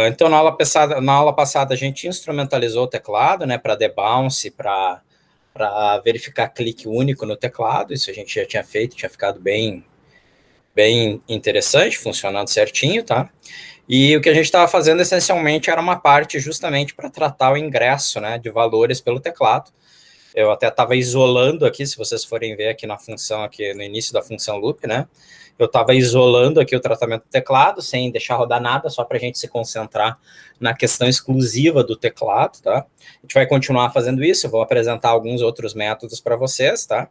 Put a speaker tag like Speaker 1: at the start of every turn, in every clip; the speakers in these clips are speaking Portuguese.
Speaker 1: Então, na aula passada, a gente instrumentalizou o teclado, né, para debounce, para verificar clique único no teclado. Isso a gente já tinha feito, tinha ficado bem interessante, funcionando certinho, tá? E o que a gente estava fazendo, essencialmente, era uma parte justamente para tratar o ingresso, né, de valores pelo teclado. Eu até estava isolando aqui, se vocês forem ver aqui na função, aqui no início da função loop, né? Eu estava isolando aqui o tratamento do teclado, sem deixar rodar nada, só para a gente se concentrar na questão exclusiva do teclado, tá? A gente vai continuar fazendo isso, eu vou apresentar alguns outros métodos para vocês, tá?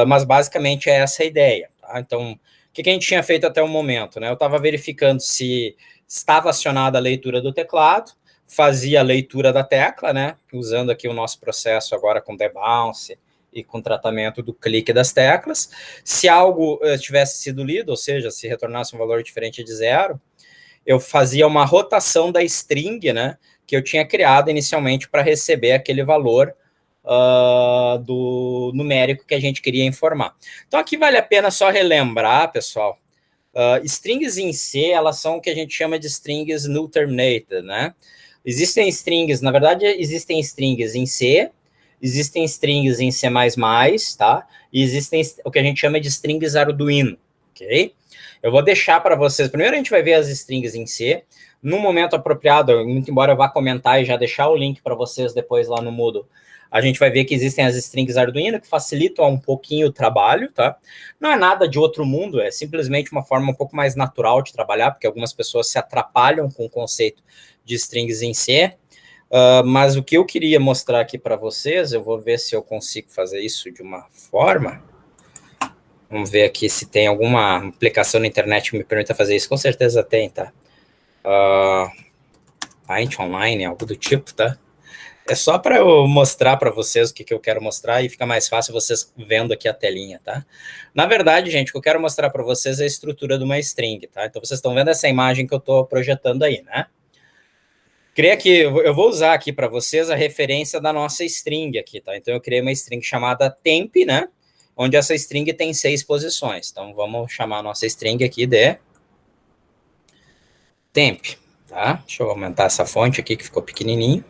Speaker 1: Mas basicamente é essa a ideia, tá? Então, o que a gente tinha feito até o momento, né? Eu estava verificando se estava acionada a leitura do teclado, fazia a leitura da tecla, né? Usando aqui o nosso processo agora com debounce e com tratamento do clique das teclas. Se algo tivesse sido lido, ou seja, se retornasse um valor diferente de 0, eu fazia uma rotação da string, né? Que eu tinha criado inicialmente para receber aquele valor do numérico que a gente queria informar. Então, aqui vale a pena só relembrar, pessoal, strings em C, elas são o que a gente chama de strings null terminated, né? Existem strings, na verdade, existem strings em C, existem strings em C++, tá? E existem o que a gente chama de strings Arduino, ok? Eu vou deixar para vocês, primeiro a gente vai ver as strings em C, no momento apropriado, muito embora eu vá comentar e já deixar o link para vocês depois lá no Moodle, a gente vai ver que existem as strings Arduino que facilitam um pouquinho o trabalho, tá? Não é nada de outro mundo, é simplesmente uma forma um pouco mais natural de trabalhar, porque algumas pessoas se atrapalham com o conceito de strings em C, mas o que eu queria mostrar aqui para vocês, eu vou ver se eu consigo fazer isso de uma forma. Vamos ver aqui se tem alguma aplicação na internet que me permita fazer isso. Com certeza tem, tá? Paint Online, algo do tipo, tá? É só para eu mostrar para vocês o que eu quero mostrar e fica mais fácil vocês vendo aqui a telinha, tá? Na verdade, gente, o que eu quero mostrar para vocês é a estrutura de uma string, tá? Então, vocês estão vendo essa imagem que eu estou projetando aí, né? Creio que eu vou usar aqui para vocês a referência da nossa string aqui, tá? Então, eu criei uma string chamada temp, né? Onde essa string tem 6 posições. Então, vamos chamar a nossa string aqui de temp, tá? Deixa eu aumentar essa fonte aqui que ficou pequenininho.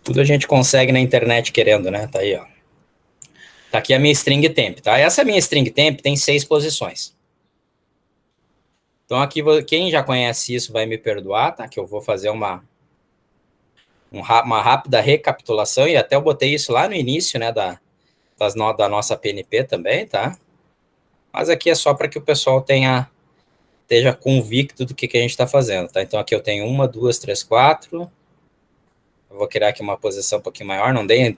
Speaker 1: Tudo a gente consegue na internet querendo, né? Tá aí, ó. Tá aqui a minha string temp, tá? Essa minha string temp tem 6 posições. Então, aqui, quem já conhece isso vai me perdoar, tá? Que eu vou fazer uma rápida recapitulação, e até eu botei isso lá no início, né, da nossa PNP também, tá? Mas aqui é só para que o pessoal esteja convicto do que a gente está fazendo, tá? Então, aqui eu tenho 1, 2, 3, 4. Eu vou criar aqui uma posição um pouquinho maior, não deem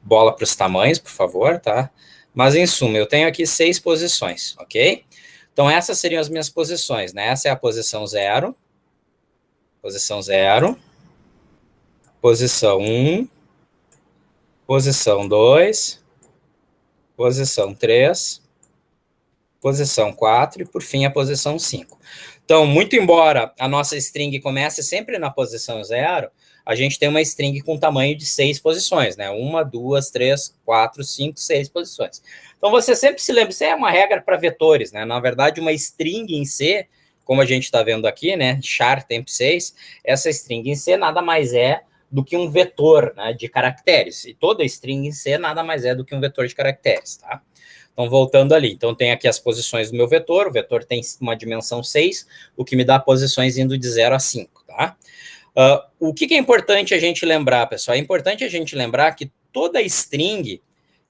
Speaker 1: bola para os tamanhos, por favor, tá? Mas, em suma, eu tenho aqui 6 posições, ok? Então, essas seriam as minhas posições, né? Essa é a posição 0, posição 0, posição 1, posição 2, posição 3, posição 4 e, por fim, a posição 5. Então, muito embora a nossa string comece sempre na posição 0, a gente tem uma string com tamanho de 6 posições, né? 1, 2, 3, 4, 5, 6 posições. Então, você sempre se lembra, isso é uma regra para vetores, né? Na verdade, uma string em C, como a gente está vendo aqui, né? char temp 6, essa string em C nada mais é do que um vetor, né, de caracteres. E toda string em C nada mais é do que um vetor de caracteres, tá? Então, voltando ali. Então, tem aqui as posições do meu vetor. O vetor tem uma dimensão 6, o que me dá posições indo de 0 a 5, tá? O que é importante a gente lembrar, pessoal? É importante a gente lembrar que toda string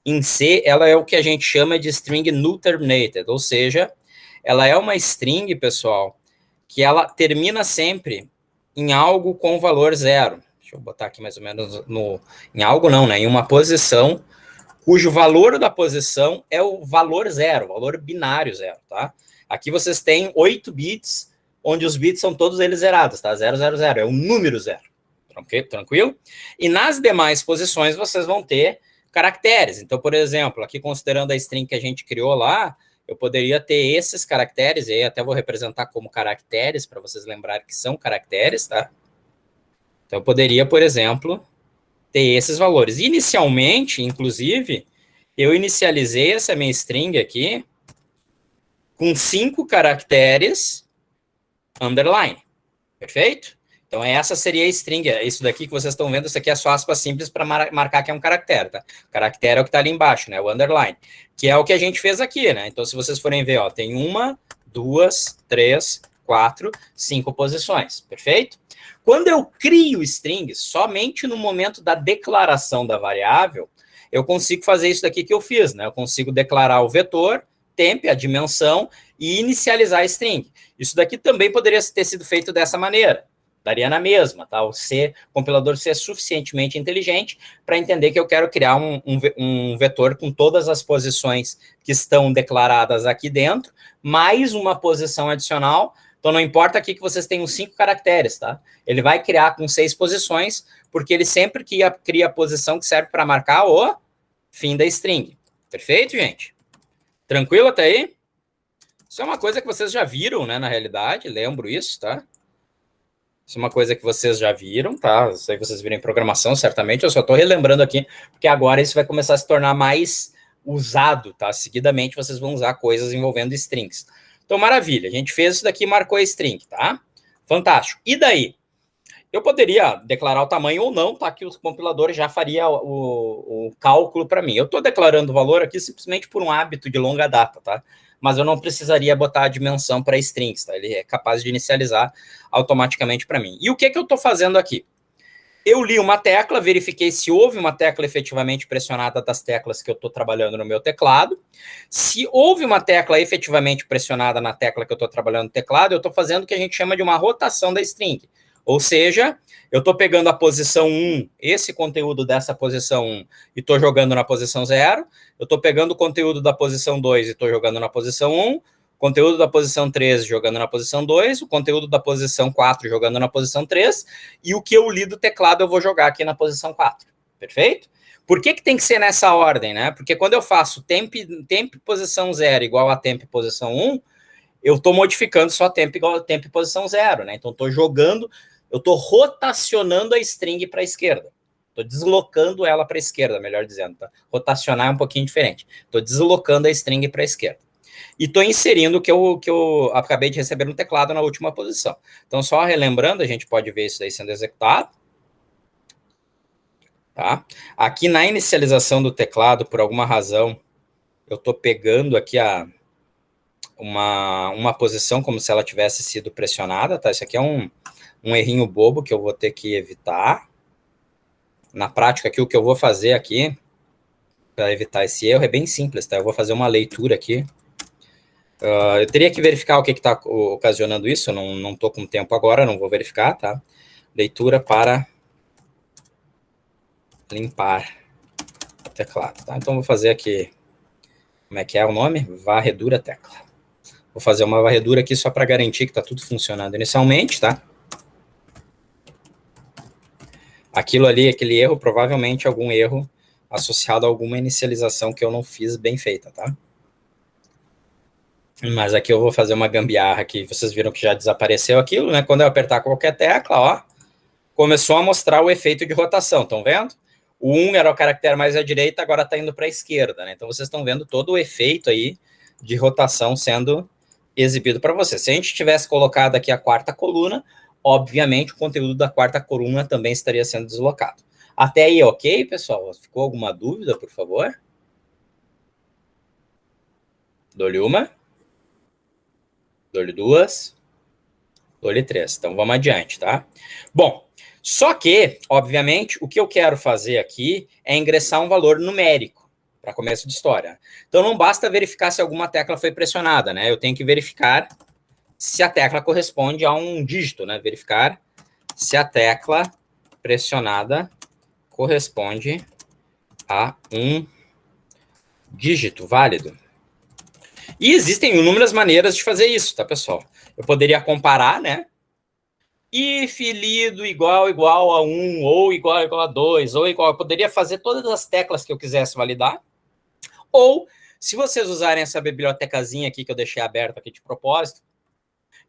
Speaker 1: em C, ela é o que a gente chama de string null terminated, ou seja, ela é uma string, pessoal, que ela termina sempre em algo com valor 0. Deixa eu botar aqui mais ou menos em algo não, né? Em uma posição cujo valor da posição é o valor 0, o valor binário 0, tá? Aqui vocês têm 8 bits, onde os bits são todos eles zerados, tá? 0, 0, 0, é o número 0. Tranquilo? E nas demais posições vocês vão ter caracteres. Então, por exemplo, aqui considerando a string que a gente criou lá, eu poderia ter esses caracteres, e aí até vou representar como caracteres, para vocês lembrarem que são caracteres, tá? Então, eu poderia, por exemplo, ter esses valores. Inicialmente, inclusive, eu inicializei essa minha string aqui com 5 caracteres underline. Perfeito? Então, essa seria a string. Isso daqui que vocês estão vendo, isso aqui é só aspas simples para marcar que é um caractere, tá? O caractere é o que está ali embaixo, né? O underline. Que é o que a gente fez aqui, né? Então, se vocês forem ver, ó, tem 1, 2, 3, 4, 5 posições. Perfeito? Quando eu crio strings, somente no momento da declaração da variável, eu consigo fazer isso daqui que eu fiz, né? Eu consigo declarar o vetor, temp, a dimensão, e inicializar a string. Isso daqui também poderia ter sido feito dessa maneira. Daria na mesma, tá? O compilador ser suficientemente inteligente para entender que eu quero criar um vetor com todas as posições que estão declaradas aqui dentro, mais uma posição adicional. Então, não importa aqui que vocês tenham 5 caracteres, tá? Ele vai criar com 6 posições, porque ele sempre cria a posição que serve para marcar o fim da string. Perfeito, gente? Tranquilo até aí? Isso é uma coisa que vocês já viram, né, na realidade, lembro isso, tá? Isso é uma coisa que vocês já viram, tá? Isso aí vocês viram em programação, certamente. Eu só estou relembrando aqui, porque agora isso vai começar a se tornar mais usado, tá? Seguidamente vocês vão usar coisas envolvendo strings. Então, maravilha. A gente fez isso daqui e marcou a string, tá? Fantástico. E daí? Eu poderia declarar o tamanho ou não, tá? Que o compilador já faria o cálculo para mim. Eu estou declarando o valor aqui simplesmente por um hábito de longa data, tá? Mas eu não precisaria botar a dimensão para strings, tá? Ele é capaz de inicializar automaticamente para mim. E o que eu estou fazendo aqui? Eu li uma tecla, verifiquei se houve uma tecla efetivamente pressionada das teclas que eu estou trabalhando no meu teclado. Se houve uma tecla efetivamente pressionada na tecla que eu estou trabalhando no teclado, eu estou fazendo o que a gente chama de uma rotação da string. Ou seja, eu estou pegando a posição 1, esse conteúdo dessa posição 1, e estou jogando na posição 0. Eu estou pegando o conteúdo da posição 2 e estou jogando na posição 1. Conteúdo da posição 3 jogando na posição 2, o conteúdo da posição 4 jogando na posição 3, e o que eu li do teclado eu vou jogar aqui na posição 4. Perfeito? Por que tem que ser nessa ordem, né? Porque quando eu faço temp posição 0 igual a temp posição 1, eu estou modificando só temp igual a temp posição 0, né? Então, estou jogando, eu estou rotacionando a string para a esquerda. Estou deslocando ela para a esquerda, melhor dizendo. Tá? Rotacionar é um pouquinho diferente. Estou deslocando a string para a esquerda. E estou inserindo o que eu acabei de receber no teclado na última posição. Então, só relembrando, a gente pode ver isso daí sendo executado. Tá? Aqui na inicialização do teclado, por alguma razão, eu estou pegando aqui uma posição como se ela tivesse sido pressionada. Tá? Isso aqui é um errinho bobo que eu vou ter que evitar. Na prática, aqui, o que eu vou fazer aqui, para evitar esse erro, é bem simples. Tá? Eu vou fazer uma leitura aqui. Eu teria que verificar o que está ocasionando isso, eu não estou com tempo agora, não vou verificar, tá? Leitura para limpar o teclado, tá? Então, vou fazer aqui, como é que é o nome? Varredura tecla. Vou fazer uma varredura aqui só para garantir que está tudo funcionando inicialmente, tá? Aquilo ali, aquele erro, provavelmente algum erro associado a alguma inicialização que eu não fiz bem feita, tá? Mas aqui eu vou fazer uma gambiarra aqui. Vocês viram que já desapareceu aquilo, né? Quando eu apertar qualquer tecla, ó, começou a mostrar o efeito de rotação, estão vendo? O 1 era o caractere mais à direita, agora está indo para a esquerda, né? Então vocês estão vendo todo o efeito aí de rotação sendo exibido para vocês. Se a gente tivesse colocado aqui a quarta coluna, obviamente o conteúdo da quarta coluna também estaria sendo deslocado. Até aí, ok, pessoal? Ficou alguma dúvida, por favor? Dou-lhe uma. Dou-lhe duas. Dou-lhe três. Então, vamos adiante, tá? Bom, só que, obviamente, o que eu quero fazer aqui é ingressar um valor numérico para começo de história. Então, não basta verificar se alguma tecla foi pressionada, né? Eu tenho que verificar se a tecla corresponde a um dígito, né? Verificar se a tecla pressionada corresponde a um dígito válido. E existem inúmeras maneiras de fazer isso, tá, pessoal? Eu poderia comparar, né? If lido igual a 1, ou igual a 2, ou igual... Eu poderia fazer todas as teclas que eu quisesse validar. Ou, se vocês usarem essa bibliotecazinha aqui que eu deixei aberta aqui de propósito,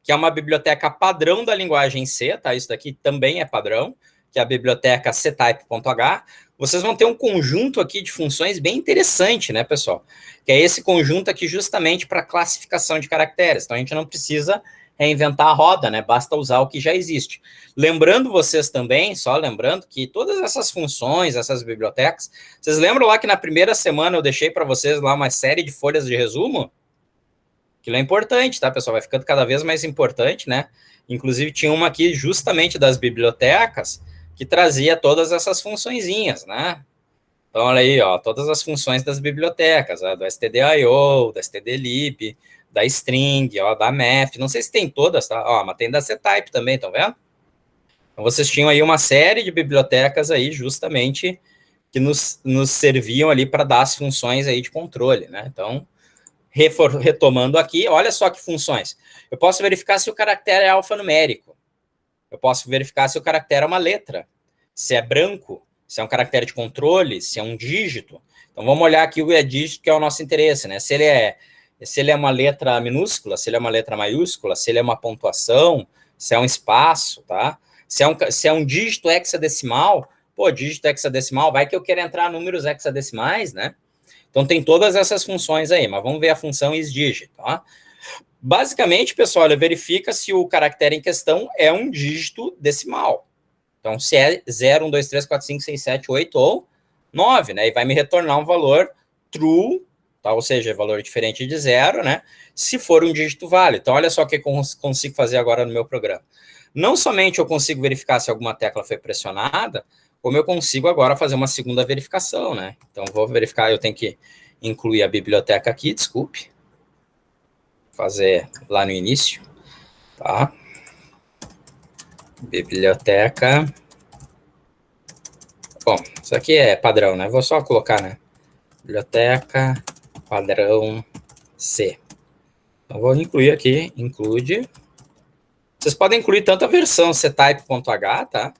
Speaker 1: que é uma biblioteca padrão da linguagem C, tá? Isso daqui também é padrão, que é a biblioteca ctype.h. vocês vão ter um conjunto aqui de funções bem interessante, né, pessoal? Que é esse conjunto aqui justamente para classificação de caracteres. Então, a gente não precisa reinventar a roda, né? Basta usar o que já existe. Lembrando vocês também, só lembrando que todas essas funções, essas bibliotecas, vocês lembram lá que na primeira semana eu deixei para vocês lá uma série de folhas de resumo? Aquilo é importante, tá, pessoal? Vai ficando cada vez mais importante, né? Inclusive, tinha uma aqui justamente das bibliotecas que trazia todas essas funçõezinhas, né? Então, olha aí, ó, todas as funções das bibliotecas, do stdio, da stdlib, da string, ó, da math, não sei se tem todas, tá? Ó, mas tem da ctype também, estão vendo? Então, vocês tinham aí uma série de bibliotecas aí, justamente, que nos serviam ali para dar as funções aí de controle, né? Então, retomando aqui, olha só que funções. Eu posso verificar se o caractere é alfanumérico. Eu posso verificar se o caractere é uma letra, se é branco, se é um caractere de controle, se é um dígito. Então, vamos olhar aqui o dígito, que é o nosso interesse, né? Se ele é uma letra minúscula, se ele é uma letra maiúscula, se ele é uma pontuação, se é um espaço, tá? Se é um dígito hexadecimal, pô, dígito hexadecimal, vai que eu quero entrar números hexadecimais, né? Então, tem todas essas funções aí, mas vamos ver a função isDigit, tá? Basicamente, pessoal, ele verifica se o caractere em questão é um dígito decimal. Então, se é 0, 1, 2, 3, 4, 5, 6, 7, 8 ou 9, né? E vai me retornar um valor true, tá? Ou seja, valor diferente de 0, né? Se for um dígito válido. Então, olha só o que eu consigo fazer agora no meu programa. Não somente eu consigo verificar se alguma tecla foi pressionada, como eu consigo agora fazer uma segunda verificação, né? Então, vou verificar, eu tenho que incluir a biblioteca aqui, desculpe. Fazer lá no início, tá? Biblioteca. Bom, isso aqui é padrão, né? Vou só colocar, né? Biblioteca padrão C. Então, vou incluir aqui, include. Vocês podem incluir tanto a versão ctype.h, tá?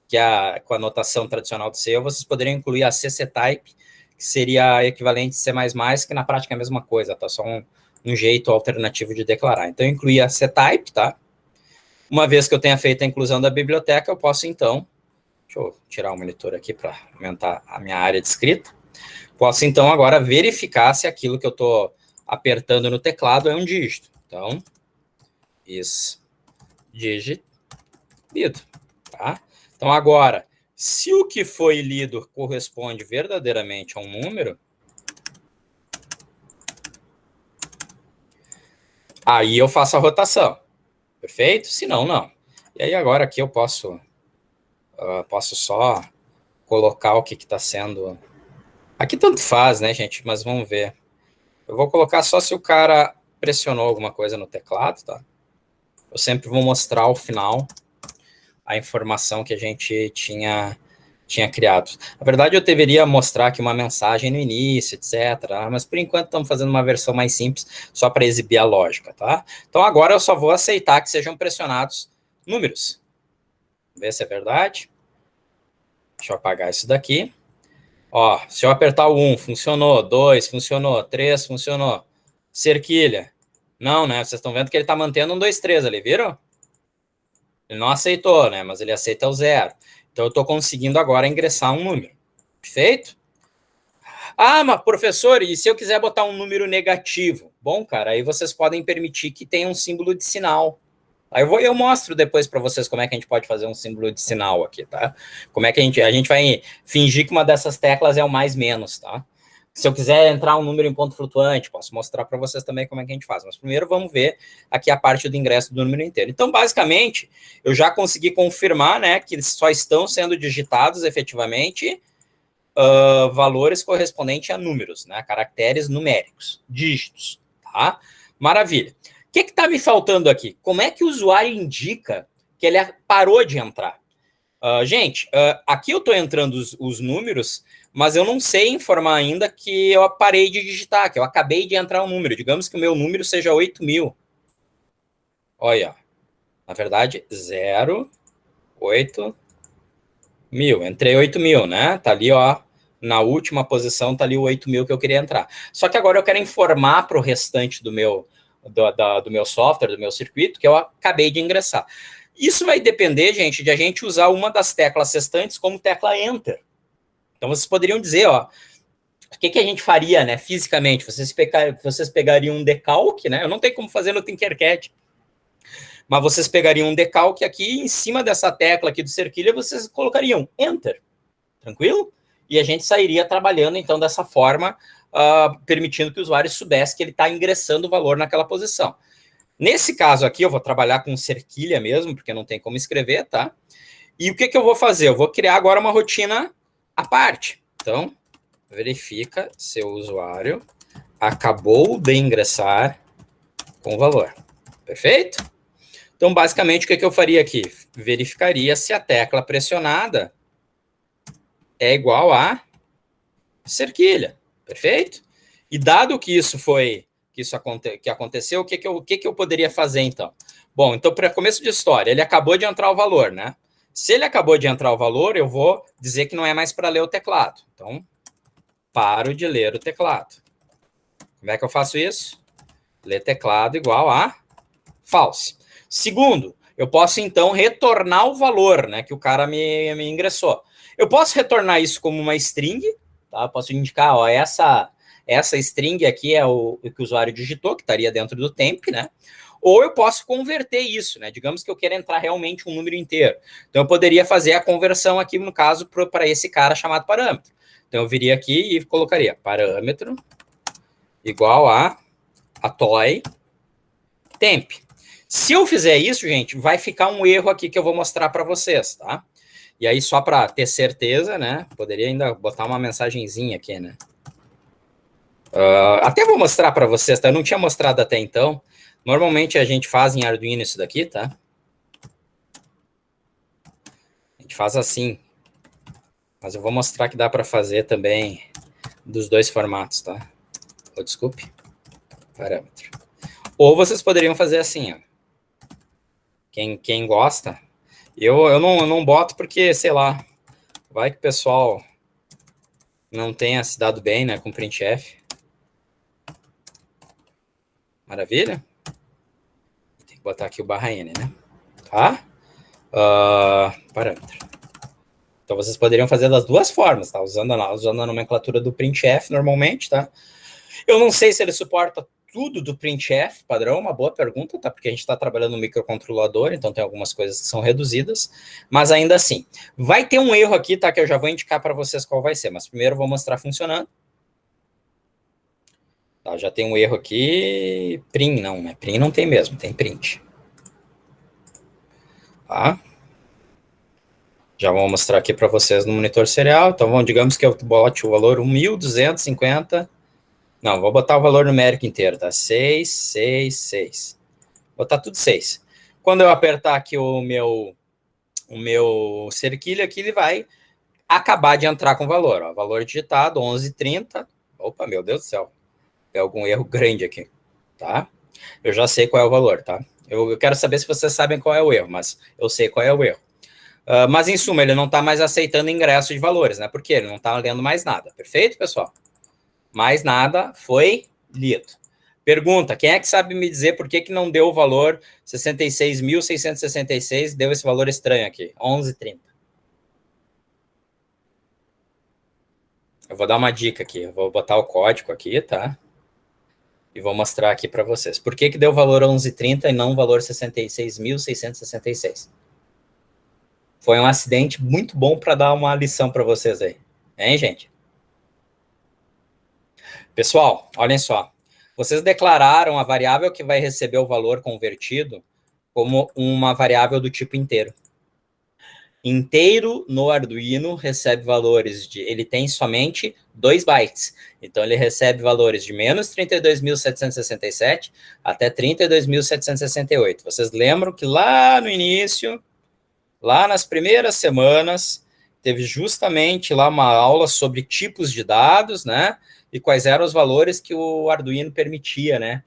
Speaker 1: Que é com a notação tradicional do C, ou vocês poderiam incluir a cctype, que seria equivalente a C++, que na prática é a mesma coisa, tá? Só um jeito alternativo de declarar. Então, eu incluí a ctype, tá? Uma vez que eu tenha feito a inclusão da biblioteca, eu posso, então, deixa eu tirar o monitor aqui para aumentar a minha área de escrita, posso, então, agora verificar se aquilo que eu estou apertando no teclado é um dígito. Então, isDigit lido, tá? Então, agora, se o que foi lido corresponde verdadeiramente a um número, aí eu faço a rotação, perfeito? Se não, não. E aí agora aqui eu posso só colocar o que está sendo... Aqui tanto faz, né, gente? Mas vamos ver. Eu vou colocar só se o cara pressionou alguma coisa no teclado, tá? Eu sempre vou mostrar ao final a informação que a gente tinha criado. Na verdade, eu deveria mostrar aqui uma mensagem no início, etc. Mas, por enquanto, estamos fazendo uma versão mais simples, só para exibir a lógica, tá? Então, agora eu só vou aceitar que sejam pressionados números. Vamos ver se é verdade. Deixa eu apagar isso daqui. Ó, se eu apertar o 1, funcionou. 2, funcionou. 3, funcionou. Cerquilha. Não, né? Vocês estão vendo que ele está mantendo um 2, 3 ali, viram? Ele não aceitou, né? Mas ele aceita o 0. Então, eu estou conseguindo agora ingressar um número. Perfeito? Ah, mas professor, e se eu quiser botar um número negativo? Bom, cara, aí vocês podem permitir que tenha um símbolo de sinal. Aí eu mostro depois para vocês como é que a gente pode fazer um símbolo de sinal aqui, tá? Como é que a gente vai fingir que uma dessas teclas é o mais menos, tá? Se eu quiser entrar um número em ponto flutuante, posso mostrar para vocês também como é que a gente faz. Mas primeiro vamos ver aqui a parte do ingresso do número inteiro. Então, basicamente, eu já consegui confirmar, né, que só estão sendo digitados efetivamente valores correspondentes a números, né, caracteres numéricos, dígitos, tá? Maravilha. O que está me faltando aqui? Como é que o usuário indica que ele parou de entrar? Gente, aqui eu estou entrando os números, mas eu não sei informar ainda que eu parei de digitar, que eu acabei de entrar um número. Digamos que o meu número seja 8.000. Olha, na verdade, 0, 8, 1.000. Entrei 8.000, né? Tá ali, ó. Na última posição tá ali o 8.000 que eu queria entrar. Só que agora eu quero informar para o restante do meu software, do meu circuito, que eu acabei de ingressar. Isso vai depender, gente, de a gente usar uma das teclas restantes como tecla Enter. Então, vocês poderiam dizer, ó, o que a gente faria, né, fisicamente? Vocês pegariam um decalque, né? Eu não tenho como fazer no Tinkercad, mas vocês pegariam um decalque aqui, em cima dessa tecla aqui do cerquilha, vocês colocariam Enter, tranquilo? E a gente sairia trabalhando, então, dessa forma, permitindo que o usuário soubesse que ele está ingressando o valor naquela posição. Nesse caso aqui, eu vou trabalhar com cerquilha mesmo, porque não tem como escrever, tá? E o que eu vou fazer? Eu vou criar agora uma rotina à parte. Então, verifica se o usuário acabou de ingressar com o valor. Perfeito? Então, basicamente, o que eu faria aqui? Verificaria se a tecla pressionada é igual a cerquilha. Perfeito? E dado que isso foi que aconteceu, o que eu poderia fazer, então? Bom, então, para começo de história, ele acabou de entrar o valor, né? Se ele acabou de entrar o valor, eu vou dizer que não é mais para ler o teclado. Então, paro de ler o teclado. Como é que eu faço isso? Ler teclado igual a false. Segundo, eu posso, então, retornar o valor, né, que o cara me ingressou. Eu posso retornar isso como uma string, tá? Eu posso indicar, ó, essa string aqui é o que o usuário digitou, que estaria dentro do temp, né? Ou eu posso converter isso, né? Digamos que eu queira entrar realmente um número inteiro. Então, eu poderia fazer a conversão aqui, no caso, para esse cara chamado parâmetro. Então, eu viria aqui e colocaria parâmetro igual a toy temp. Se eu fizer isso, gente, vai ficar um erro aqui que eu vou mostrar para vocês, tá? E aí, só para ter certeza, né? Poderia ainda botar uma mensagenzinha aqui, né? Até vou mostrar para vocês, tá? Eu não tinha mostrado até então. Normalmente a gente faz em Arduino isso daqui, tá? A gente faz assim. Mas eu vou mostrar que dá para fazer também dos dois formatos, tá? Oh, desculpe. Parâmetro. Ou vocês poderiam fazer assim, ó. Quem gosta. Eu não boto porque, sei lá, vai que o pessoal não tenha se dado bem, né, com printf. Maravilha? Tem que botar aqui o /n, né? Tá? Parâmetro. Então, vocês poderiam fazer das duas formas, tá? Usando a nomenclatura do printf normalmente, tá? Eu não sei se ele suporta tudo do printf padrão, uma boa pergunta, tá? Porque a gente está trabalhando no microcontrolador, então tem algumas coisas que são reduzidas, mas ainda assim. Vai ter um erro aqui, tá? Que eu já vou indicar para vocês qual vai ser, mas primeiro eu vou mostrar funcionando. Tá, já tem um erro aqui. Print não, né? Print não tem mesmo, tem print. Tá? Já vou mostrar aqui para vocês no monitor serial. Então, digamos que eu bote o valor 1.250. Não, vou botar o valor numérico inteiro, tá? 6, 6, 6. Vou botar tudo 6. Quando eu apertar aqui o meu cerquilho aqui, ele vai acabar de entrar com o valor. Ó. Valor digitado, 11,30. Opa, meu Deus do céu. Tem algum erro grande aqui, tá? Eu já sei qual é o valor, tá? Eu quero saber se vocês sabem qual é o erro, mas eu sei qual é o erro. Mas, em suma, ele não está mais aceitando ingresso de valores, né? Porque ele não está lendo mais nada. Perfeito, pessoal? Mais nada foi lido. Pergunta, quem é que sabe me dizer por que não deu o valor 66.666, deu esse valor estranho aqui, 11,30? Eu vou dar uma dica aqui, eu vou botar o código aqui, tá? E vou mostrar aqui para vocês. Por que deu o valor 11,30 e não o valor 66.666? Foi um acidente muito bom para dar uma lição para vocês aí. Hein, gente? Pessoal, olhem só. Vocês declararam a variável que vai receber o valor convertido como uma variável do tipo inteiro. Inteiro no Arduino recebe valores de... Ele tem somente 2 bytes. Então, ele recebe valores de menos 32.767 até 32.768. Vocês lembram que lá no início, lá nas primeiras semanas, teve justamente lá uma aula sobre tipos de dados, né? E quais eram os valores que o Arduino permitia, né?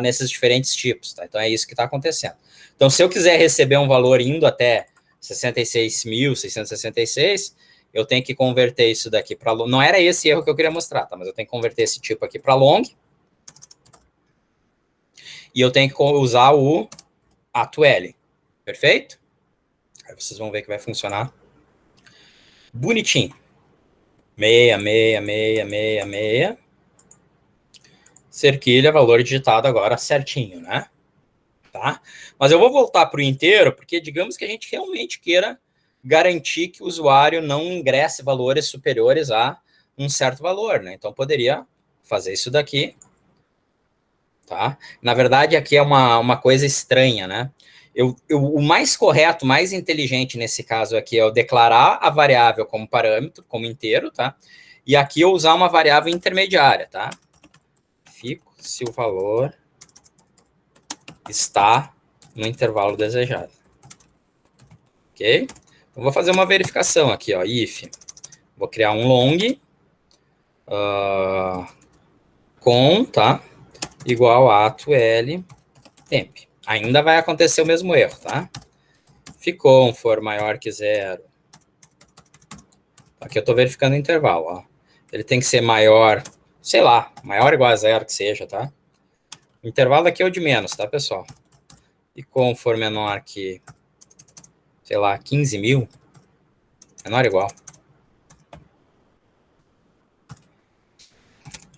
Speaker 1: Nesses diferentes tipos, tá? Então, é isso que está acontecendo. Então, se eu quiser receber um valor indo até 66.666, eu tenho que converter isso daqui para long. Não era esse erro que eu queria mostrar, tá? Mas eu tenho que converter esse tipo aqui para long. E eu tenho que usar o atual. Perfeito? Aí vocês vão ver que vai funcionar bonitinho. 66666, cerquilha, valor digitado agora certinho, né? Tá? Mas eu vou voltar para o inteiro, porque digamos que a gente realmente queira garantir que o usuário não ingresse valores superiores a um certo valor, né? Então, poderia fazer isso daqui, tá? Na verdade, aqui é uma coisa estranha, né? O mais correto, mais inteligente nesse caso aqui é eu declarar a variável como parâmetro, como inteiro, tá? E aqui eu usar uma variável intermediária, tá? Fico se o valor está no intervalo desejado. Ok? Então, vou fazer uma verificação aqui, ó, if. Vou criar um long com, tá? Igual a atual temp. Ainda vai acontecer o mesmo erro, tá? Ficou for maior que zero. Aqui eu estou verificando o intervalo, ó. Ele tem que ser maior, sei lá, maior ou igual a zero que seja, tá? O intervalo aqui é o de menos, tá, pessoal? E com for menor que, sei lá, 15 mil, menor ou igual.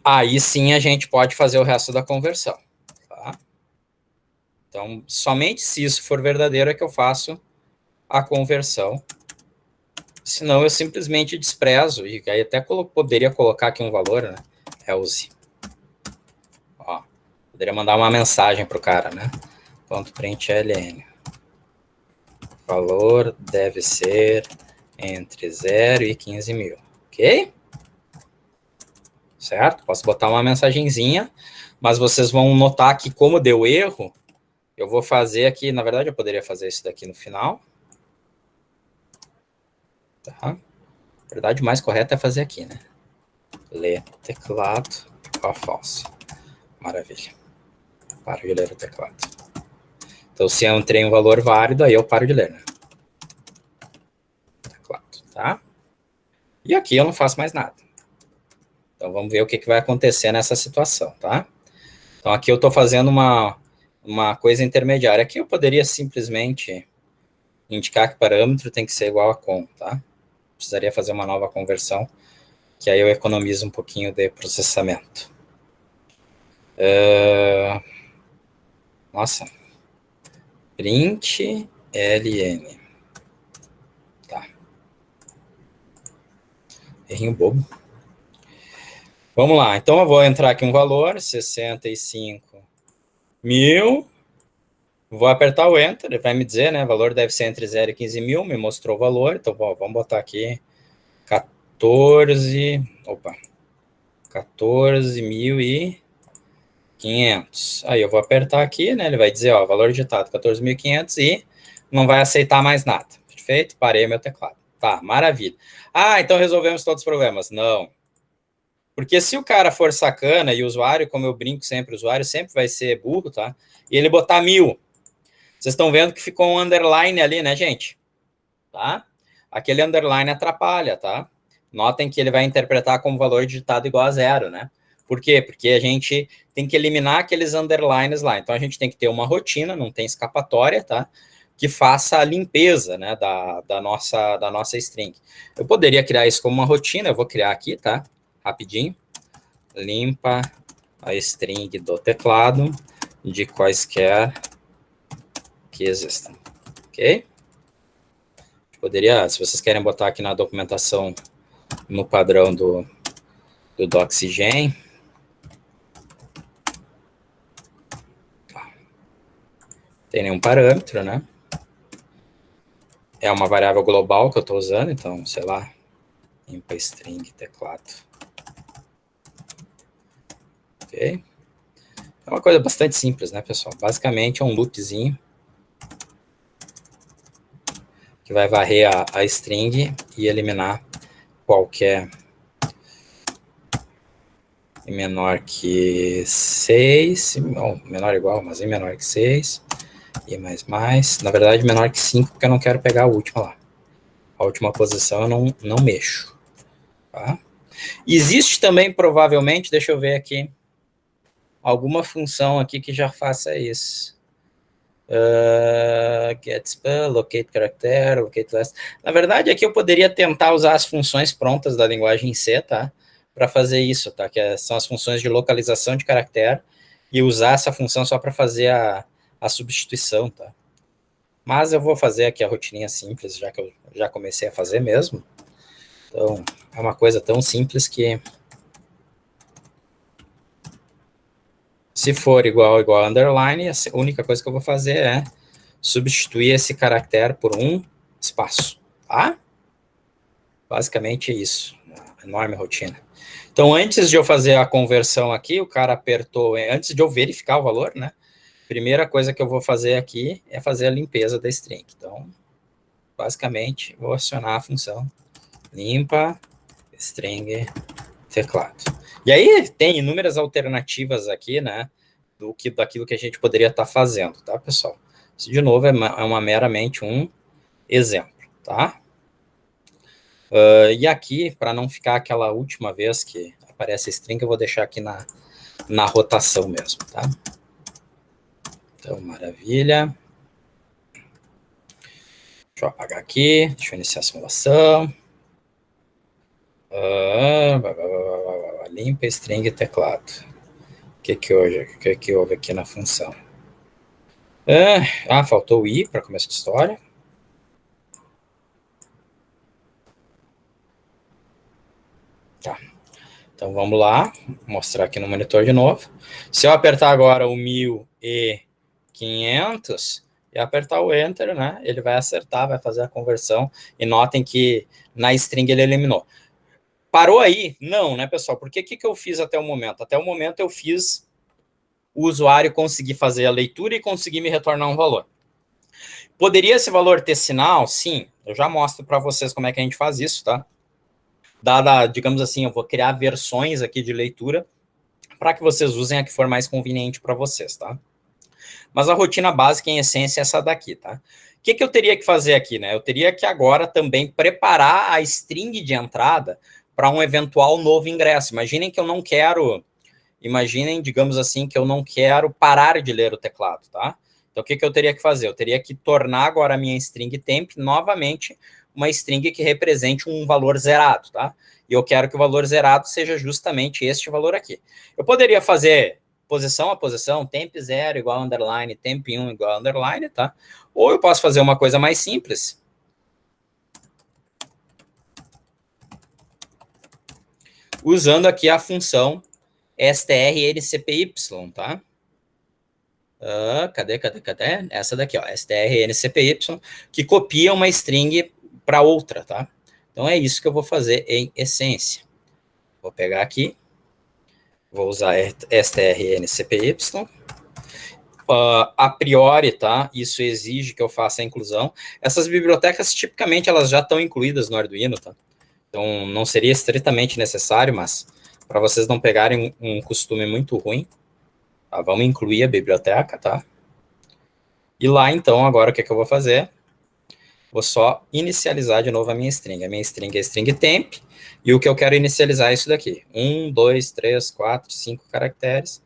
Speaker 1: Aí sim a gente pode fazer o resto da conversão, tá? Então, somente se isso for verdadeiro é que eu faço a conversão. Senão eu simplesmente desprezo, e aí até poderia colocar aqui um valor, né? Else. Ó, poderia mandar uma mensagem para o cara, né? Ponto println. Valor deve ser entre 0 e 15 mil. Ok? Certo? Posso botar uma mensagenzinha, mas vocês vão notar que como deu erro, eu vou fazer aqui, na verdade eu poderia fazer isso daqui no final. Tá? Na verdade o mais correto é fazer aqui, né? Ler teclado igual a falso. Maravilha. Paro de ler o teclado. Então, se eu entrei um valor válido, aí eu paro de ler, né? Teclado, tá? E aqui eu não faço mais nada. Então, vamos ver o que vai acontecer nessa situação, tá? Então, aqui eu estou fazendo uma coisa intermediária. Aqui eu poderia simplesmente indicar que o parâmetro tem que ser igual a com, tá? Precisaria fazer uma nova conversão, que aí eu economizo um pouquinho de processamento. Nossa. Print ln. Tá. Errinho bobo. Vamos lá. Então, eu vou entrar aqui um valor, 65 mil. Vou apertar o Enter, ele vai me dizer, né? O valor deve ser entre 0 e 15 mil, me mostrou o valor. Então, bom, vamos botar aqui 14. Opa. 14.500. Aí eu vou apertar aqui, né? Ele vai dizer, ó, valor digitado 14.500 e não vai aceitar mais nada. Perfeito? Parei meu teclado. Tá, maravilha. Ah, então resolvemos todos os problemas. Não. Porque se o cara for sacana e o usuário, como eu brinco sempre, o usuário sempre vai ser burro, tá? E ele botar 1.000. Vocês estão vendo que ficou um underline ali, né, gente? Tá? Aquele underline atrapalha, tá? Notem que ele vai interpretar como valor digitado igual a zero, né? Por quê? Porque a gente tem que eliminar aqueles underlines lá. Então, a gente tem que ter uma rotina, não tem escapatória, tá? Que faça a limpeza, né, da nossa string. Eu poderia criar isso como uma rotina, eu vou criar aqui, tá? Rapidinho. Limpa a string do teclado de quaisquer que existam. Ok? Poderia, se vocês querem botar aqui na documentação no padrão do Doxygen. Tem nenhum parâmetro, né? É uma variável global que eu estou usando, então, sei lá, limpa string teclado. Ok? É uma coisa bastante simples, né, pessoal? Basicamente é um loopzinho que vai varrer a string e eliminar qualquer menor que 6, não, menor ou igual, mas menor que 6, e mais, na verdade menor que 5, porque eu não quero pegar a última lá. A última posição eu não mexo. Tá? Existe também, provavelmente, deixa eu ver aqui, alguma função aqui que já faça isso. get spell, locate character, locate last. Na verdade, aqui eu poderia tentar usar as funções prontas da linguagem C, tá? Para fazer isso, tá? Que são as funções de localização de caractere e usar essa função só para fazer a substituição, tá? Mas eu vou fazer aqui a rotininha simples, já que eu já comecei a fazer mesmo. Então, é uma coisa tão simples que se for igual underline, a única coisa que eu vou fazer é substituir esse caractere por um espaço, tá? Basicamente isso, uma enorme rotina. Então, antes de eu fazer a conversão aqui, o cara apertou, antes de eu verificar o valor, né? Primeira coisa que eu vou fazer aqui é fazer a limpeza da string. Então, basicamente, vou acionar a função limpa string teclado. E aí tem inúmeras alternativas aqui, né? Daquilo que a gente poderia estar fazendo, tá, pessoal? Isso, de novo, é meramente um exemplo, tá? E aqui, para não ficar aquela última vez que aparece a string, eu vou deixar aqui na rotação mesmo, tá? Então, maravilha. Deixa eu apagar aqui, deixa eu iniciar a simulação. Limpa string teclado. O que houve aqui na função? Faltou o i para começo de história. Tá. Então, vamos lá. Mostrar aqui no monitor de novo. Se eu apertar agora o 1500 e apertar o Enter, né? Ele vai acertar, vai fazer a conversão. E notem que na string ele eliminou. Parou aí? Não, né, pessoal? Porque o que eu fiz até o momento? Até o momento eu fiz o usuário conseguir fazer a leitura e conseguir me retornar um valor. Poderia esse valor ter sinal? Sim. Eu já mostro para vocês como é que a gente faz isso, tá? Digamos assim, eu vou criar versões aqui de leitura para que vocês usem a que for mais conveniente para vocês, tá? Mas a rotina básica, em essência, é essa daqui, tá? O que eu teria que fazer aqui, né? Eu teria que agora também preparar a string de entrada para um eventual novo ingresso. Imaginem, digamos assim, que eu não quero parar de ler o teclado, tá? Então, o que eu teria que fazer? Eu teria que tornar agora a minha string temp novamente uma string que represente um valor zerado, tá? E eu quero que o valor zerado seja justamente este valor aqui. Eu poderia fazer posição a posição, temp 0 igual underline, temp 1 igual underline, tá? Ou eu posso fazer uma coisa mais simples. Usando aqui a função strncpy, tá? Cadê? Essa daqui, ó, strncpy, que copia uma string para outra, tá? Então, é isso que eu vou fazer em essência. Vou pegar aqui, vou usar strncpy. A priori, tá? Isso exige que eu faça a inclusão. Essas bibliotecas, tipicamente, elas já estão incluídas no Arduino, tá? Então, não seria estritamente necessário, mas para vocês não pegarem um costume muito ruim, tá? Vamos incluir a biblioteca, tá? E lá, então, agora o que eu vou fazer? Vou só inicializar de novo a minha string. A minha string é string temp, e o que eu quero inicializar é isso daqui. 1, 2, 3, 4, 5 caracteres.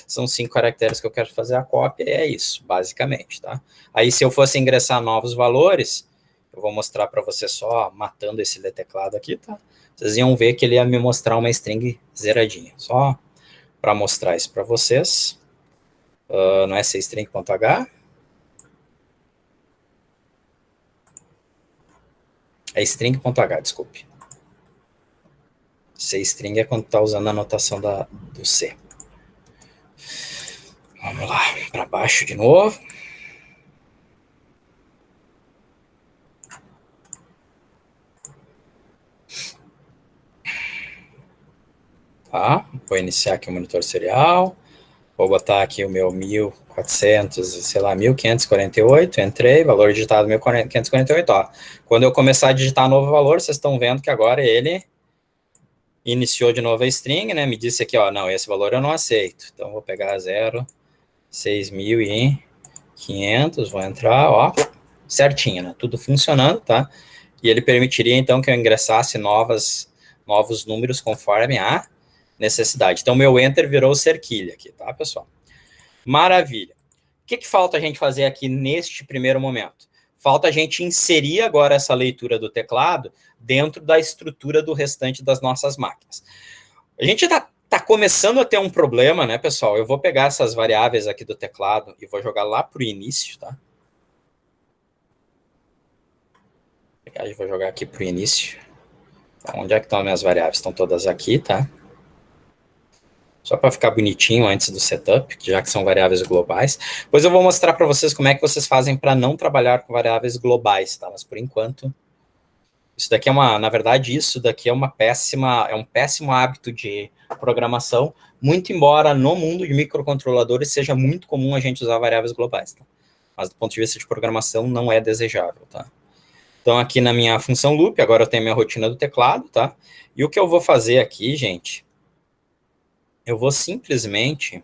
Speaker 1: São 5 caracteres que eu quero fazer a cópia, e é isso, basicamente, tá? Aí, se eu fosse ingressar novos valores, eu vou mostrar para você só matando esse teclado aqui, tá? Vocês iam ver que ele ia me mostrar uma string zeradinha. Só para mostrar isso para vocês. Não é string.h. É string.h, desculpe. String é quando está usando a notação do C. Vamos lá, para baixo de novo. Tá, vou iniciar aqui o monitor serial. Vou botar aqui o meu 1400, sei lá, 1548, entrei, valor digitado 1548, ó. Quando eu começar a digitar novo valor, vocês estão vendo que agora ele iniciou de novo a string, né? Me disse aqui, ó, não, esse valor eu não aceito. Então, vou pegar 6.500, vou entrar, ó, certinho, né? Tudo funcionando, tá? E ele permitiria, então, que eu ingressasse novos números conforme a necessidade. Então, meu enter virou cerquilha aqui, tá, pessoal? Maravilha. que falta a gente fazer aqui neste primeiro momento? Falta a gente inserir agora essa leitura do teclado dentro da estrutura do restante das nossas máquinas. A gente tá começando a ter um problema, né, pessoal? Eu vou pegar essas variáveis aqui do teclado e vou jogar lá para o início, tá? Vou jogar aqui para o início. Onde é que estão as minhas variáveis? Estão todas aqui, tá? Só para ficar bonitinho antes do setup, já que são variáveis globais. Depois eu vou mostrar para vocês como é que vocês fazem para não trabalhar com variáveis globais, tá? Mas por enquanto, isso daqui na verdade, isso daqui é um péssimo hábito de programação, muito embora no mundo de microcontroladores seja muito comum a gente usar variáveis globais, tá? Mas do ponto de vista de programação não é desejável, tá? Então aqui na minha função loop, agora eu tenho a minha rotina do teclado, tá? E o que eu vou fazer aqui, gente, eu vou simplesmente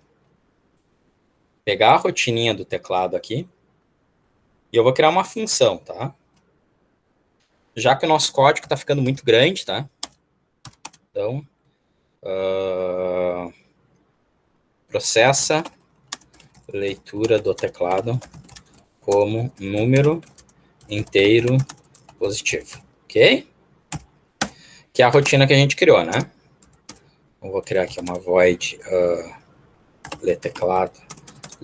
Speaker 1: pegar a rotininha do teclado aqui e eu vou criar uma função, tá? Já que o nosso código está ficando muito grande, tá? Então, processa leitura do teclado como número inteiro positivo, ok? Que é a rotina que a gente criou, né? Eu vou criar aqui uma void teclado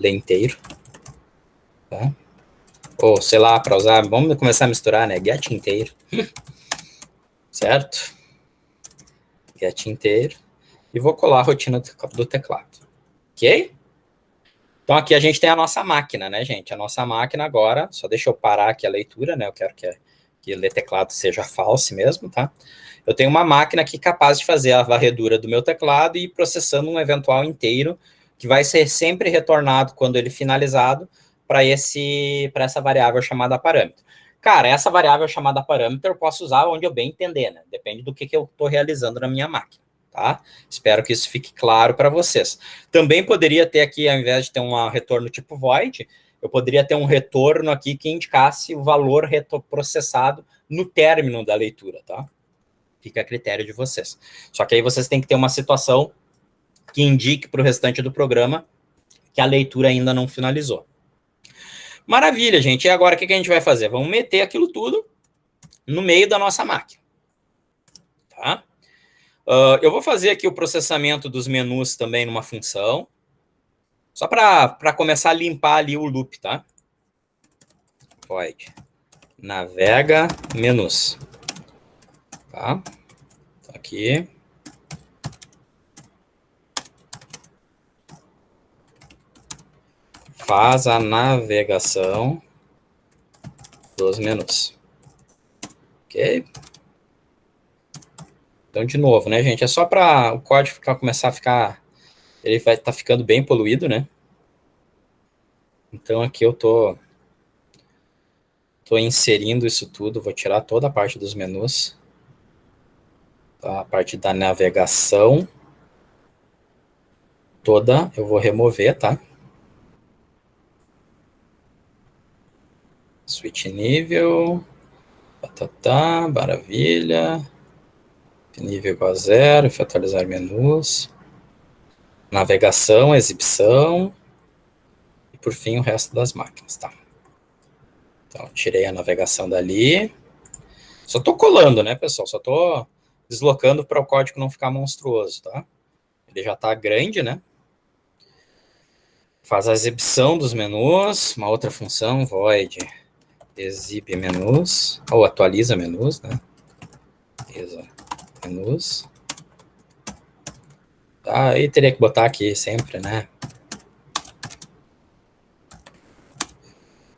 Speaker 1: inteiro, tá? Ou, sei lá, para usar, vamos começar a misturar, né? Get inteiro, certo? Get inteiro. E vou colar a rotina do teclado, ok? Então, aqui a gente tem a nossa máquina, né, gente? A nossa máquina agora, só deixa eu parar aqui a leitura, né? Eu quero que ler teclado seja false mesmo, tá? Eu tenho uma máquina aqui capaz de fazer a varredura do meu teclado e ir processando um eventual inteiro, que vai ser sempre retornado quando ele finalizado para essa variável chamada parâmetro. Cara, essa variável chamada parâmetro eu posso usar onde eu bem entender, né? Depende do que eu estou realizando na minha máquina. Tá? Espero que isso fique claro para vocês. Também poderia ter aqui, ao invés de ter um retorno tipo void, eu poderia ter um retorno aqui que indicasse o valor processado no término da leitura, tá? Fica a critério de vocês. Só que aí vocês têm que ter uma situação que indique para o restante do programa que a leitura ainda não finalizou. Maravilha, gente. E agora o que a gente vai fazer? Vamos meter aquilo tudo no meio da nossa máquina. Tá? Eu vou fazer aqui o processamento dos menus também numa função, só para começar a limpar ali o loop, tá? Void navega menus. Tá? Aqui. Faz a navegação dos menus. Ok? Então, de novo, né, gente? É só para o código começar a ficar... Ele vai estar ficando bem poluído, né? Então, aqui eu tô inserindo isso tudo. Vou tirar toda a parte dos menus. Tá? A parte da navegação toda eu vou remover, tá? Switch nível. Tá, maravilha. Nível igual a 0, atualizar menus. Navegação, exibição. E por fim o resto das máquinas, tá? Então, tirei a navegação dali. Só tô colando, né, pessoal? Só tô deslocando para o código não ficar monstruoso, tá? Ele já tá grande, né? Faz a exibição dos menus. Uma outra função, void exibe menus. Ou atualiza menus, né? Menus. Tá, aí teria que botar aqui sempre, né?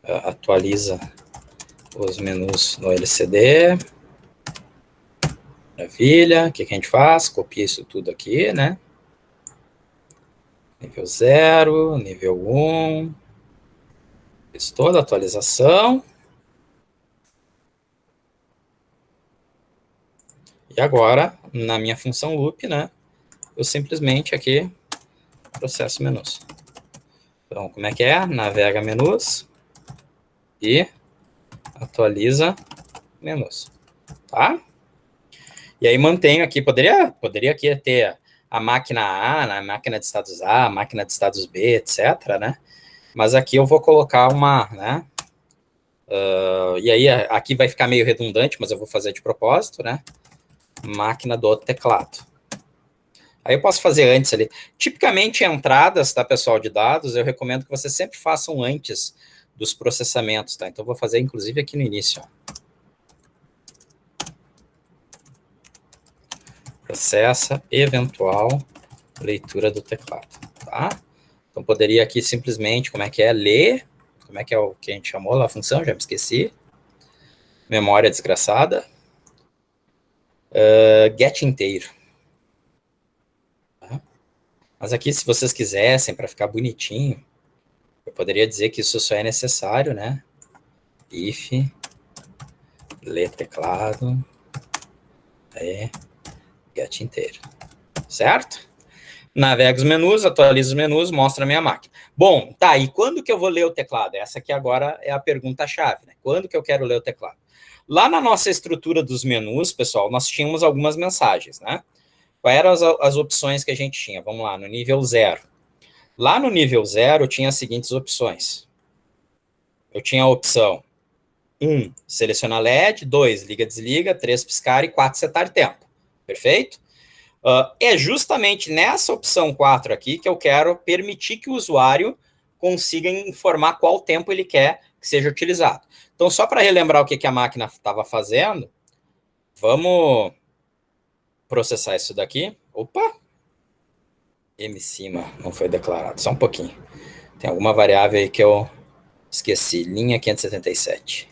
Speaker 1: Atualiza os menus no LCD. Maravilha. O que a gente faz? Copia isso tudo aqui, né? Nível 0, nível 1. Fiz toda a atualização. E agora, na minha função loop, né? Eu simplesmente aqui processo menus. Então, como é que é? Navega menus e atualiza menus. Tá? E aí mantenho aqui, poderia aqui ter a máquina A, a máquina de status A, a máquina de status B, etc, né? Mas aqui eu vou colocar uma, né? E aí aqui vai ficar meio redundante, mas eu vou fazer de propósito, né? Máquina do teclado. Aí eu posso fazer antes ali. Tipicamente, entradas, tá, pessoal, de dados, eu recomendo que vocês sempre façam antes dos processamentos, tá? Então, eu vou fazer, inclusive, aqui no início, ó. Processa eventual leitura do teclado, tá? Então, poderia aqui simplesmente, como é que é? Ler, como é que é o que a gente chamou lá, a função? Já me esqueci. Memória desgraçada. Get inteiro. Tá? Mas aqui, se vocês quisessem, para ficar bonitinho, eu poderia dizer que isso só é necessário, né? If ler teclado get inteiro, certo? Navega os menus, atualiza os menus, mostra a minha máquina. Bom, tá, e quando que eu vou ler o teclado? Essa aqui agora é a pergunta-chave, né? Quando que eu quero ler o teclado? Lá na nossa estrutura dos menus, pessoal, nós tínhamos algumas mensagens, né? Quais eram as opções que a gente tinha? Vamos lá, no nível 0. Lá no nível 0, eu tinha as seguintes opções. Eu tinha a opção 1, selecionar LED, 2, liga, desliga, 3, piscar e 4, setar tempo. Perfeito? É justamente nessa opção 4 aqui que eu quero permitir que o usuário consiga informar qual tempo ele quer que seja utilizado. Então, só para relembrar o que a máquina estava fazendo, vamos processar isso daqui. Opa! M cima não foi declarado, só um pouquinho. Tem alguma variável aí que eu esqueci. Linha 577.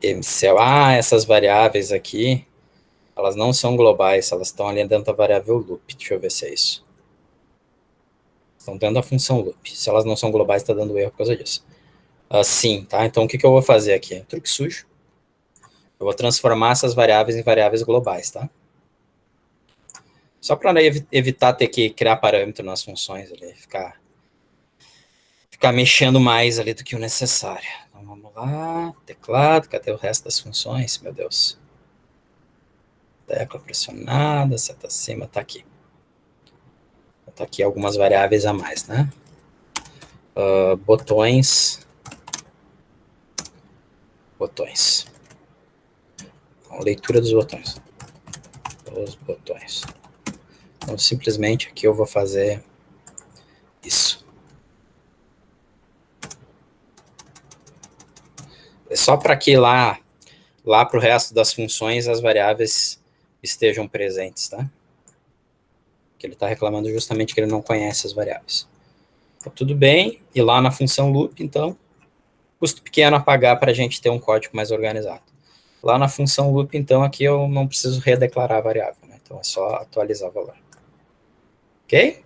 Speaker 1: MCL. Essas variáveis aqui, elas não são globais, elas estão ali dentro da variável loop. Deixa eu ver se é isso. Estão dentro da função loop. Se elas não são globais, está dando erro por causa disso. Sim, tá? Então, o que eu vou fazer aqui? Truque sujo. Eu vou transformar essas variáveis em variáveis globais, tá? Só para evitar ter que criar parâmetro nas funções ali, ficar mexendo mais ali do que o necessário. Então, vamos lá. Teclado, cadê o resto das funções? Meu Deus. Tecla pressionada, seta acima, tá aqui. Tá aqui algumas variáveis a mais, né? Botões. Então, leitura dos botões. Então, simplesmente aqui eu vou fazer isso. É só para que lá para o resto das funções as variáveis estejam presentes, tá? Que ele está reclamando justamente que ele não conhece as variáveis. Então, tudo bem. E lá na função loop, então, custo pequeno a pagar para a gente ter um código mais organizado. Lá na função loop, então, aqui eu não preciso redeclarar a variável, né? Então, é só atualizar o valor. Ok?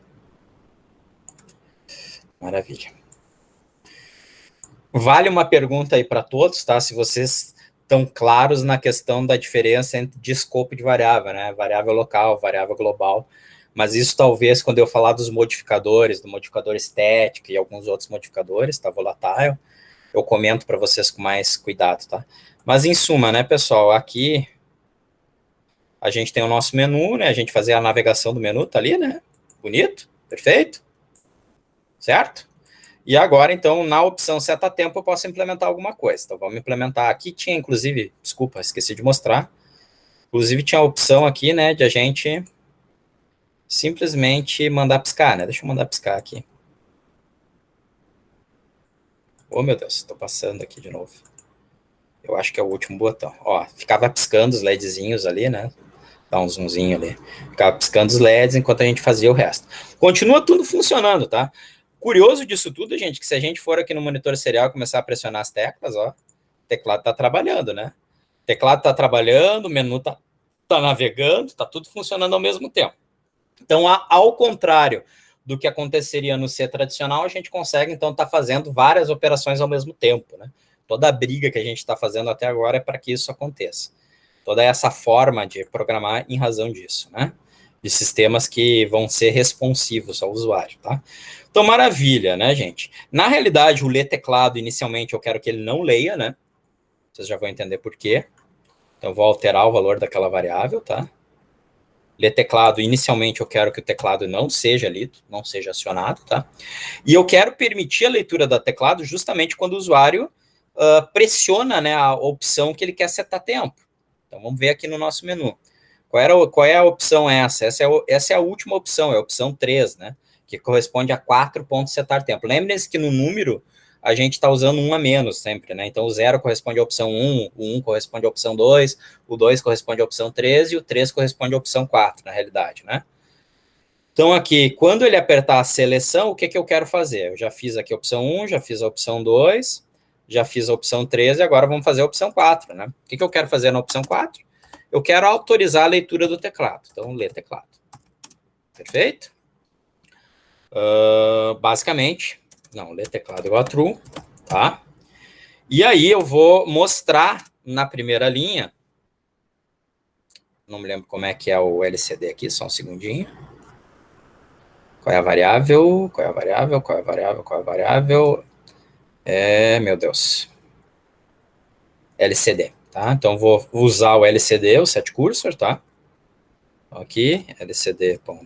Speaker 1: Maravilha. Vale uma pergunta aí para todos, tá? Se vocês estão claros na questão da diferença de escopo de variável, né? Variável local, variável global. Mas isso talvez, quando eu falar dos modificadores, do modificador estético e alguns outros modificadores, tá? Volatile, eu comento para vocês com mais cuidado, tá? Mas, em suma, né, pessoal, aqui a gente tem o nosso menu, né? A gente fazer a navegação do menu, tá ali, né? Bonito, perfeito, certo? E agora, então, na opção seta tempo, eu posso implementar alguma coisa. Então, vamos implementar aqui. Tinha, inclusive, desculpa, esqueci de mostrar. Inclusive, tinha a opção aqui, né, de a gente simplesmente mandar piscar, né? Deixa eu mandar piscar aqui. Oh, meu Deus, estou passando aqui de novo. Eu acho que é o último botão. Ó, ficava piscando os LEDzinhos ali, né? Dá um zoomzinho ali. Ficava piscando os LEDs enquanto a gente fazia o resto. Continua tudo funcionando, tá? Curioso disso tudo, gente, que se a gente for aqui no monitor serial e começar a pressionar as teclas, ó, o teclado tá trabalhando, né? O teclado tá trabalhando, o menu tá navegando, tá tudo funcionando ao mesmo tempo. Então, ao contrário do que aconteceria no C tradicional, a gente consegue, então, estar fazendo várias operações ao mesmo tempo, né? Toda a briga que a gente está fazendo até agora é para que isso aconteça. Toda essa forma de programar em razão disso, né? De sistemas que vão ser responsivos ao usuário, tá? Então, maravilha, né, gente? Na realidade, o ler teclado, inicialmente, eu quero que ele não leia, né? Vocês já vão entender por quê. Então, Então, eu vou alterar o valor daquela variável, tá? Ler teclado, inicialmente eu quero que o teclado não seja lido, não seja acionado, tá? E eu quero permitir a leitura da teclado justamente quando o usuário pressiona, né, a opção que ele quer setar tempo. Então, vamos ver aqui no nosso menu. Qual é a opção essa? Essa é a última opção, é a opção 3, né? Que corresponde a 4 pontos setar tempo. Lembrem-se que no número a gente está usando um a menos sempre, né? Então o 0 corresponde à opção 1, o 1 corresponde à opção 2, o 2 corresponde à opção 3 e o 3 corresponde à opção 4, na realidade, né? Então aqui, quando ele apertar a seleção, o que, que eu quero fazer? Eu já fiz aqui a opção 1, já fiz a opção 2, já fiz a opção 3 e agora vamos fazer a opção 4, né? O que, que eu quero fazer na opção 4? Eu quero autorizar a leitura do teclado. Então, ler teclado. Perfeito? Basicamente, não, ler teclado igual a true, tá? E aí eu vou mostrar na primeira linha, não me lembro como é que é o LCD aqui, só um segundinho. Qual é a variável? Qual é a variável? Qual é a variável? Qual é a variável? Meu Deus. LCD, tá? Então, vou usar o LCD, o set cursor, tá? Aqui, lcd.set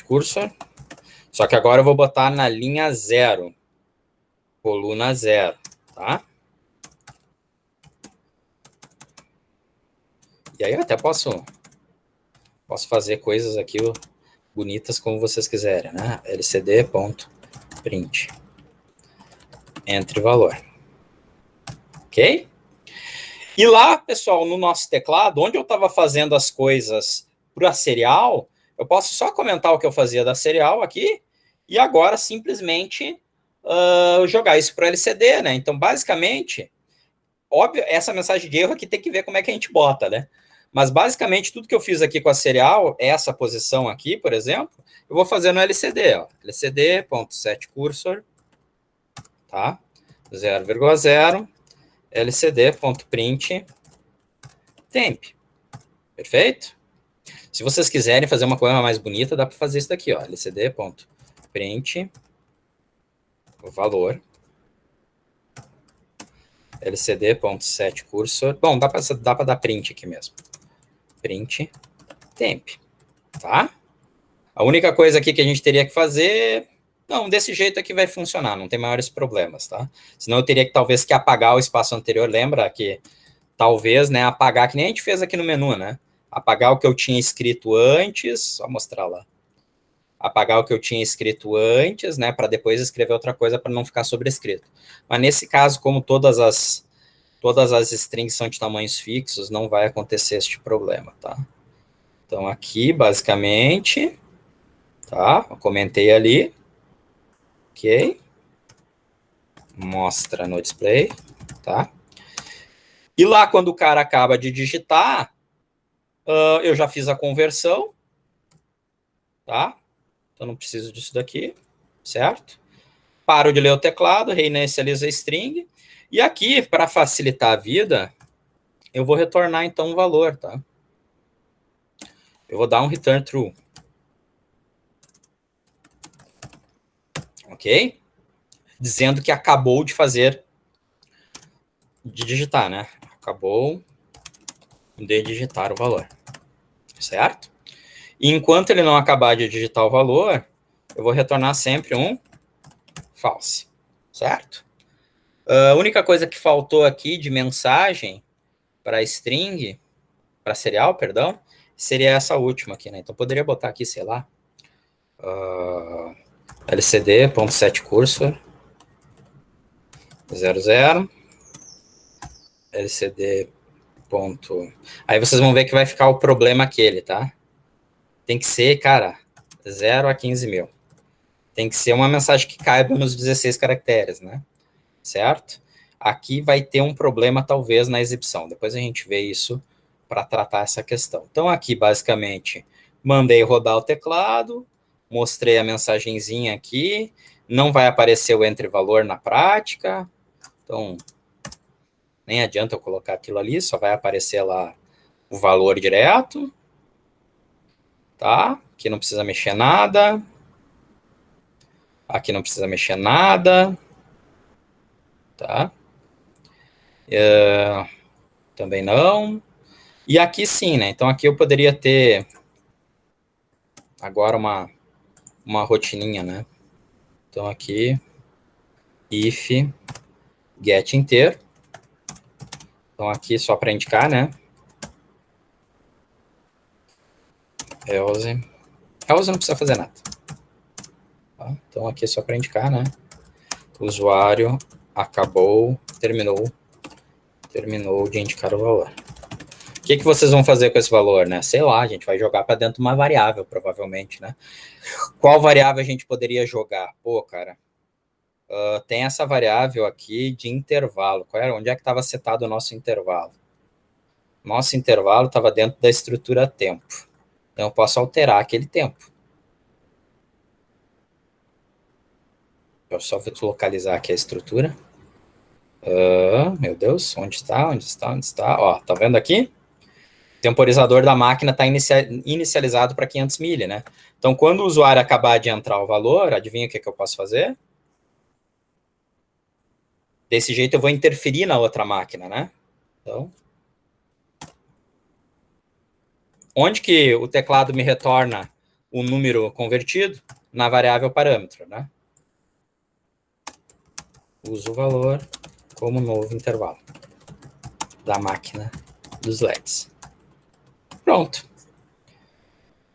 Speaker 1: cursor. Só que agora eu vou botar na linha 0, coluna 0, tá? E aí eu até posso fazer coisas aqui bonitas como vocês quiserem, né? lcd.print entre valor. Ok? E lá, pessoal, no nosso teclado, onde eu estava fazendo as coisas para a serial, eu posso só comentar o que eu fazia da serial aqui e agora simplesmente jogar isso para o LCD, né? Então, basicamente, óbvio, essa mensagem de erro aqui tem que ver como é que a gente bota, né? Mas, basicamente, tudo que eu fiz aqui com a serial, essa posição aqui, por exemplo, eu vou fazer no LCD, ó. lcd.setCursor, tá? 0,0, lcd.print temp. Perfeito? Se vocês quiserem fazer uma coisa mais bonita, dá para fazer isso daqui, ó. lcd.print valor lcd.setCursor. Bom, dá para dar print aqui mesmo. Print temp, tá? A única coisa aqui que a gente teria que fazer... Não, desse jeito aqui vai funcionar, não tem maiores problemas, tá? Senão eu teria que talvez que apagar o espaço anterior. Lembra que talvez, né, apagar, que nem a gente fez aqui no menu, né? Apagar o que eu tinha escrito antes, só mostrar lá. Apagar o que eu tinha escrito antes, né, para depois escrever outra coisa para não ficar sobrescrito. Mas nesse caso, como todas as strings são de tamanhos fixos, não vai acontecer este problema, tá? Então aqui, basicamente, tá? Eu comentei ali, ok? Mostra no display, tá? E lá, quando o cara acaba de digitar, eu já fiz a conversão, tá? Então não preciso disso daqui, certo? Paro de ler o teclado, reinicializo a string, e aqui, para facilitar a vida, eu vou retornar então um valor, tá? Eu vou dar um return true. Ok? Dizendo que acabou de digitar, né? Acabou de digitar o valor, certo? E enquanto ele não acabar de digitar o valor, eu vou retornar sempre um false, certo? A única coisa que faltou aqui de mensagem para string, para serial, perdão, seria essa última aqui, né? Então, poderia botar aqui, sei lá, lcd.setCursor 00 lcd. Aí vocês vão ver que vai ficar o problema aquele, tá? Tem que ser, cara, 0 a 15 mil. Tem que ser uma mensagem que caiba nos 16 caracteres, né? Certo? Aqui vai ter um problema, talvez, na exibição. Depois a gente vê isso para tratar essa questão. Então, aqui, basicamente, mandei rodar o teclado, mostrei a mensagenzinha aqui, não vai aparecer o entre valor na prática, então, nem adianta eu colocar aquilo ali, só vai aparecer lá o valor direto, tá? Aqui não precisa mexer nada, aqui não precisa mexer nada, tá? Também não. E aqui sim, né? Então aqui eu poderia ter agora uma rotininha, né? Então aqui, if get inteiro. Então aqui só para indicar, né? Else não precisa fazer nada. Tá? Então aqui é só para indicar, né? O usuário acabou, terminou de indicar o valor. O que vocês vão fazer com esse valor, né? Sei lá, a gente vai jogar para dentro de uma variável, provavelmente, né? Qual variável a gente poderia jogar? Pô, cara, tem essa variável aqui de intervalo. Qual era? Onde é que estava setado o nosso intervalo? Nosso intervalo estava dentro da estrutura tempo. Então, eu posso alterar aquele tempo. Eu só vou localizar aqui a estrutura. Meu Deus, onde está? Ó, tá vendo aqui? O temporizador da máquina está inicializado para 500 milli, né? Então, quando o usuário acabar de entrar o valor, adivinha o que eu posso fazer? Desse jeito eu vou interferir na outra máquina, né? Então, onde que o teclado me retorna o número convertido? Na variável parâmetro, né? Uso o valor como novo intervalo da máquina dos LEDs. Pronto.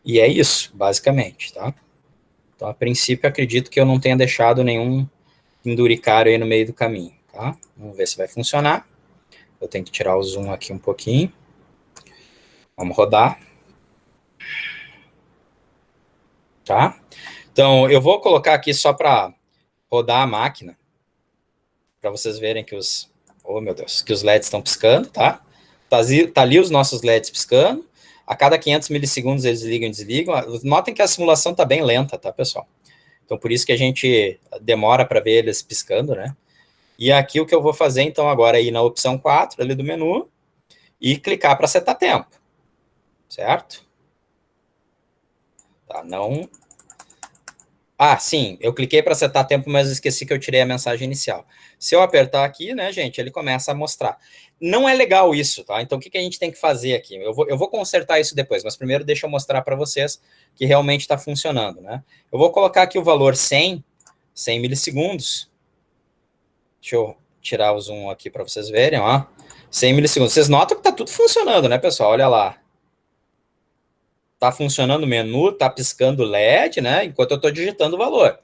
Speaker 1: E é isso, basicamente, tá? Então, a princípio, acredito que eu não tenha deixado nenhum penduricário aí no meio do caminho, tá? Vamos ver se vai funcionar. Eu tenho que tirar o zoom aqui um pouquinho. Vamos rodar. Tá? Então, eu vou colocar aqui só para rodar a máquina, para vocês verem que os... Oh, meu Deus, que os LEDs estão piscando, tá? Tá ali os nossos LEDs piscando. A cada 500 milissegundos eles ligam e desligam. Notem que a simulação tá bem lenta, tá, pessoal? Então, por isso que a gente demora para ver eles piscando, né? E aqui o que eu vou fazer, então, agora é ir na opção 4 ali do menu e clicar para setar tempo, certo? Tá, não... Ah, sim, eu cliquei para setar tempo, mas esqueci que eu tirei a mensagem inicial. Se eu apertar aqui, né, gente, ele começa a mostrar. Não é legal isso, tá? Então, o que a gente tem que fazer aqui? Eu vou consertar isso depois, mas primeiro deixa eu mostrar para vocês que realmente está funcionando, né? Eu vou colocar aqui o valor 100 milissegundos. Deixa eu tirar o zoom aqui para vocês verem, ó. 100 milissegundos. Vocês notam que está tudo funcionando, né, pessoal? Olha lá. Tá funcionando o menu, tá piscando LED, né? Enquanto eu estou digitando o valor.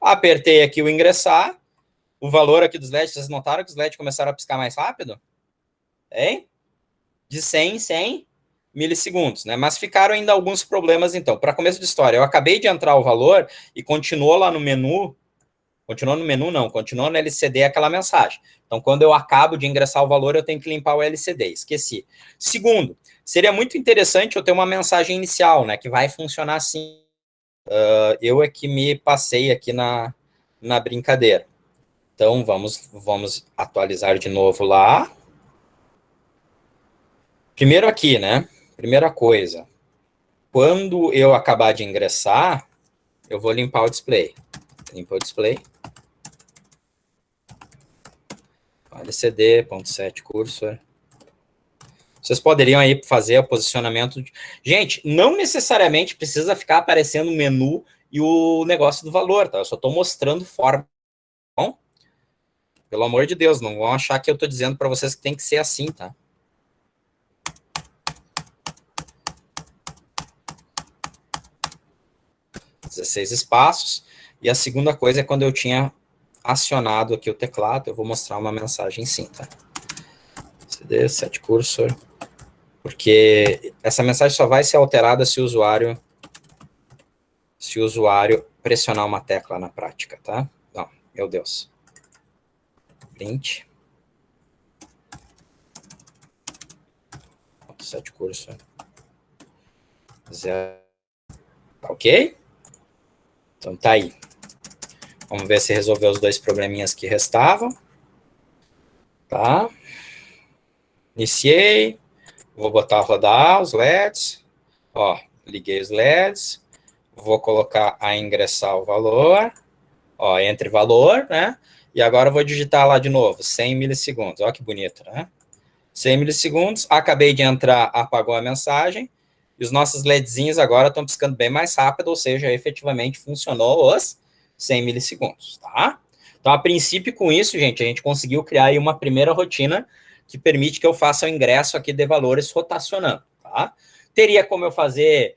Speaker 1: Apertei aqui o ingressar, o valor aqui dos LEDs, vocês notaram que os LEDs começaram a piscar mais rápido? Hein? De 100 em 100 milissegundos, né? Mas ficaram ainda alguns problemas, então. Para começo de história, eu acabei de entrar o valor e continuou lá no menu, continuou no menu não, continuou no LCD aquela mensagem. Então, quando eu acabo de ingressar o valor, eu tenho que limpar o LCD, esqueci. Segundo, seria muito interessante eu ter uma mensagem inicial, né, que vai funcionar assim. Eu é que me passei aqui na brincadeira. Então, vamos atualizar de novo lá. Primeiro aqui, né? Primeira coisa. Quando eu acabar de ingressar, eu vou limpar o display. Limpa o display. LCD.7 cursor. Vocês poderiam aí fazer o posicionamento. Gente, não necessariamente precisa ficar aparecendo o menu e o negócio do valor, tá? Eu só estou mostrando forma. Bom, pelo amor de Deus, não vão achar que eu estou dizendo para vocês que tem que ser assim, tá? 16 espaços. E a segunda coisa é quando eu tinha acionado aqui o teclado, eu vou mostrar uma mensagem sim, tá? CD, set cursor. Porque essa mensagem só vai ser alterada se o usuário pressionar uma tecla na prática, tá? Não, meu Deus. Print. Set cursor. Zero. Ok? Então tá aí. Vamos ver se resolveu os dois probleminhas que restavam. Tá? Iniciei. Vou botar a rodar os LEDs. Ó, liguei os LEDs. Vou colocar a ingressar o valor. Ó, entre valor, né? E agora eu vou digitar lá de novo, 100 milissegundos. Ó que bonito, né? 100 milissegundos, acabei de entrar, apagou a mensagem, e os nossos LEDzinhos agora estão piscando bem mais rápido, ou seja, efetivamente funcionou os 100 milissegundos, tá? Então, a princípio, com isso, gente, a gente conseguiu criar aí uma primeira rotina que permite que eu faça o ingresso aqui de valores rotacionando, tá? Teria como eu fazer,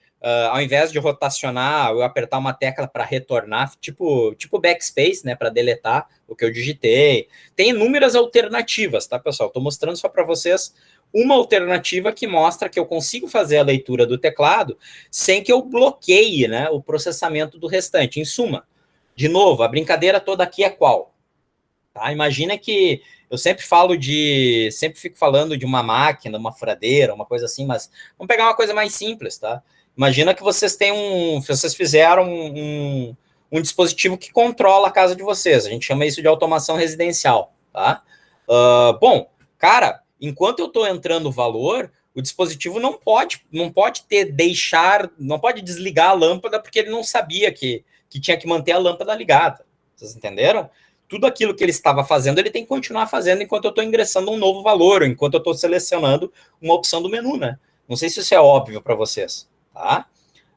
Speaker 1: ao invés de rotacionar, eu apertar uma tecla para retornar, tipo backspace, né, para deletar o que eu digitei. Tem inúmeras alternativas, tá, pessoal? Estou mostrando só para vocês uma alternativa que mostra que eu consigo fazer a leitura do teclado sem que eu bloqueie, né, o processamento do restante. Em suma, de novo, a brincadeira toda aqui é qual? Tá? Imagina que eu sempre fico falando de uma máquina, uma furadeira, uma coisa assim, mas vamos pegar uma coisa mais simples, tá? Imagina que vocês fizeram um dispositivo que controla a casa de vocês. A gente chama isso de automação residencial, tá? Bom, cara, enquanto eu estou entrando o valor, o dispositivo não pode desligar a lâmpada porque ele não sabia que tinha que manter a lâmpada ligada. Vocês entenderam? Tudo aquilo que ele estava fazendo, ele tem que continuar fazendo enquanto eu estou ingressando um novo valor, ou enquanto eu estou selecionando uma opção do menu, né? Não sei se isso é óbvio para vocês, tá?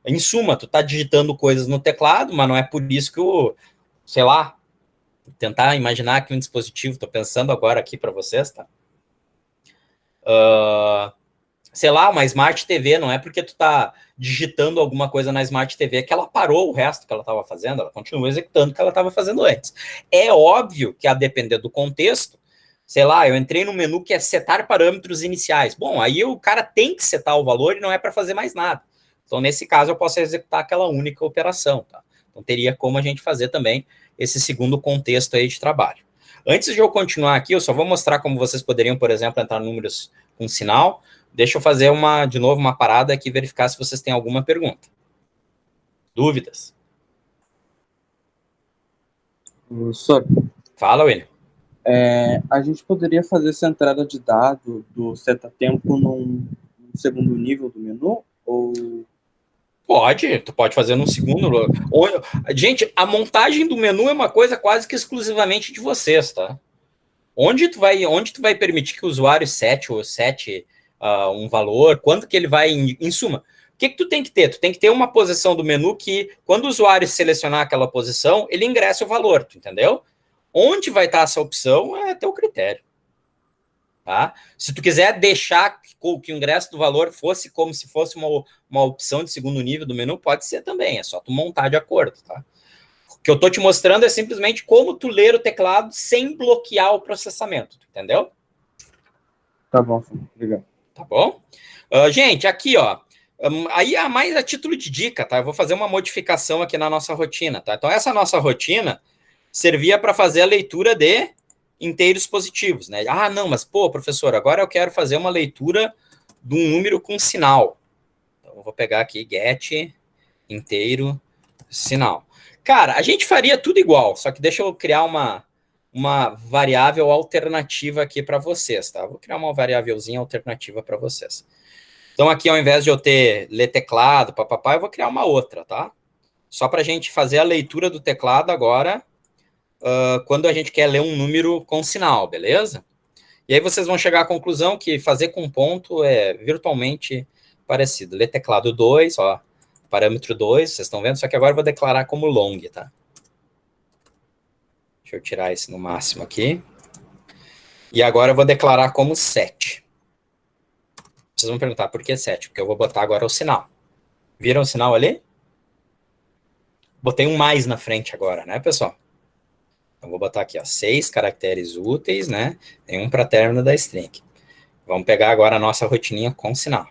Speaker 1: Em suma, tu tá digitando coisas no teclado, mas não é por isso que sei lá, tentar imaginar que um dispositivo, estou pensando agora aqui para vocês, tá? Sei lá, uma Smart TV, não é porque tu tá digitando alguma coisa na Smart TV que ela parou o resto que ela estava fazendo, ela continua executando o que ela estava fazendo antes. É óbvio que, a depender do contexto, sei lá, eu entrei no menu que é setar parâmetros iniciais. Bom, aí o cara tem que setar o valor e não é para fazer mais nada. Então, nesse caso, eu posso executar aquela única operação, tá? Então, teria como a gente fazer também esse segundo contexto aí de trabalho. Antes de eu continuar aqui, eu só vou mostrar como vocês poderiam, por exemplo, entrar números com sinal. Deixa eu fazer de novo uma parada aqui, verificar se vocês têm alguma pergunta. Dúvidas?
Speaker 2: Professor,
Speaker 1: Fala, William.
Speaker 2: a gente poderia fazer essa entrada de dado do seta-tempo num segundo nível do menu? Ou...
Speaker 1: Tu pode fazer num segundo. Gente, a montagem do menu é uma coisa quase que exclusivamente de vocês, tá? Onde tu vai permitir que o usuário sete um valor, quanto que ele vai, em suma, o que tu tem que ter? Tu tem que ter uma posição do menu que, quando o usuário selecionar aquela posição, ele ingressa o valor, tu entendeu? Onde vai estar essa opção é teu critério. Tá? Se tu quiser deixar que o ingresso do valor fosse como se fosse uma opção de segundo nível do menu, pode ser também, é só tu montar de acordo, tá? O que eu tô te mostrando é simplesmente como tu ler o teclado sem bloquear o processamento, entendeu?
Speaker 2: Tá bom, obrigado.
Speaker 1: Tá bom? Gente, aqui, ó, aí é mais a título de dica, tá? Eu vou fazer uma modificação aqui na nossa rotina, tá? Então, essa nossa rotina servia para fazer a leitura de inteiros positivos, né? Ah, não, mas, pô, professor, agora eu quero fazer uma leitura de um número com sinal. Então, eu vou pegar aqui, get, inteiro, sinal. Cara, a gente faria tudo igual, só que deixa eu criar uma variável alternativa aqui para vocês, tá? Vou criar uma variávelzinha alternativa para vocês. Então, aqui, ao invés de eu ler teclado, papapá, eu vou criar uma outra, tá? Só para a gente fazer a leitura do teclado agora, quando a gente quer ler um número com sinal, beleza? E aí vocês vão chegar à conclusão que fazer com ponto é virtualmente parecido. Ler teclado 2, ó, parâmetro 2, vocês estão vendo? Só que agora eu vou declarar como long, tá? Deixa eu tirar esse no máximo aqui. E agora eu vou declarar como set. Vocês vão perguntar por que 7? Porque eu vou botar agora o sinal. Viram o sinal ali? Botei um mais na frente agora, né, pessoal? Então, vou botar aqui, ó, 6 caracteres úteis, né? Tem um para término da string. Vamos pegar agora a nossa rotininha com sinal.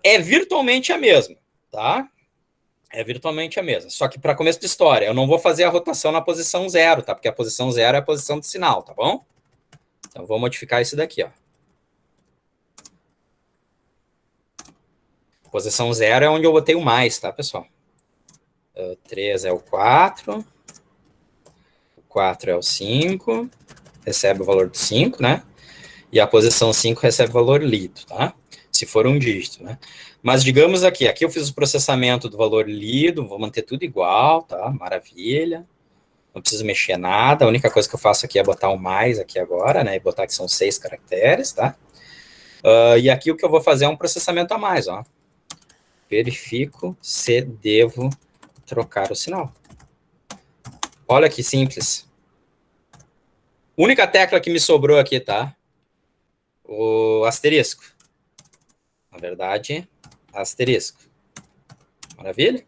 Speaker 1: É virtualmente a mesma, tá? É virtualmente a mesma. Só que para começo de história, eu não vou fazer a rotação na posição 0, tá? Porque a posição 0 é a posição do sinal, tá bom? Então, vou modificar isso daqui, ó. Posição 0 é onde eu botei o mais, tá, pessoal? 3 é o 4. O 4 é o 5. Recebe o valor do 5, né? E a posição 5 recebe o valor lido, tá? Se for um dígito, né? Mas digamos aqui eu fiz o processamento do valor lido, vou manter tudo igual, tá? Maravilha. não preciso mexer nada, a única coisa que eu faço aqui é botar um mais aqui agora, né, e botar que são 6 caracteres, tá? E aqui o que eu vou fazer é um processamento a mais, ó. Verifico se devo trocar o sinal. Olha que simples. Única tecla que me sobrou aqui, tá? O asterisco. Na verdade, asterisco. Maravilha?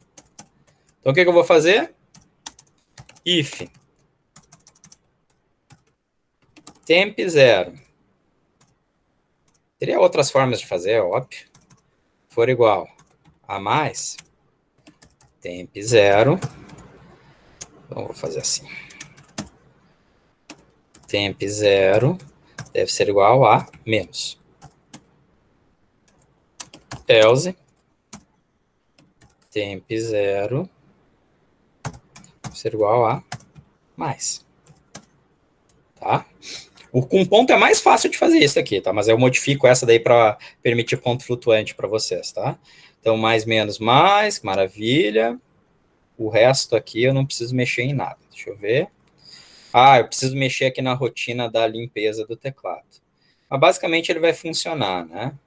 Speaker 1: Então, o que eu vou fazer? If temp 0. Teria outras formas de fazer, óbvio. For igual a mais temp 0. Então, vou fazer assim. Temp 0 deve ser igual a menos. Else temp 0 deve ser igual a mais. Tá? Com ponto é mais fácil de fazer isso aqui, tá? Mas eu modifico essa daí para permitir ponto flutuante para vocês, tá? Então, mais, menos, mais, maravilha. O resto aqui eu não preciso mexer em nada. Deixa eu ver. Eu preciso mexer aqui na rotina da limpeza do teclado. Mas basicamente ele vai funcionar, né?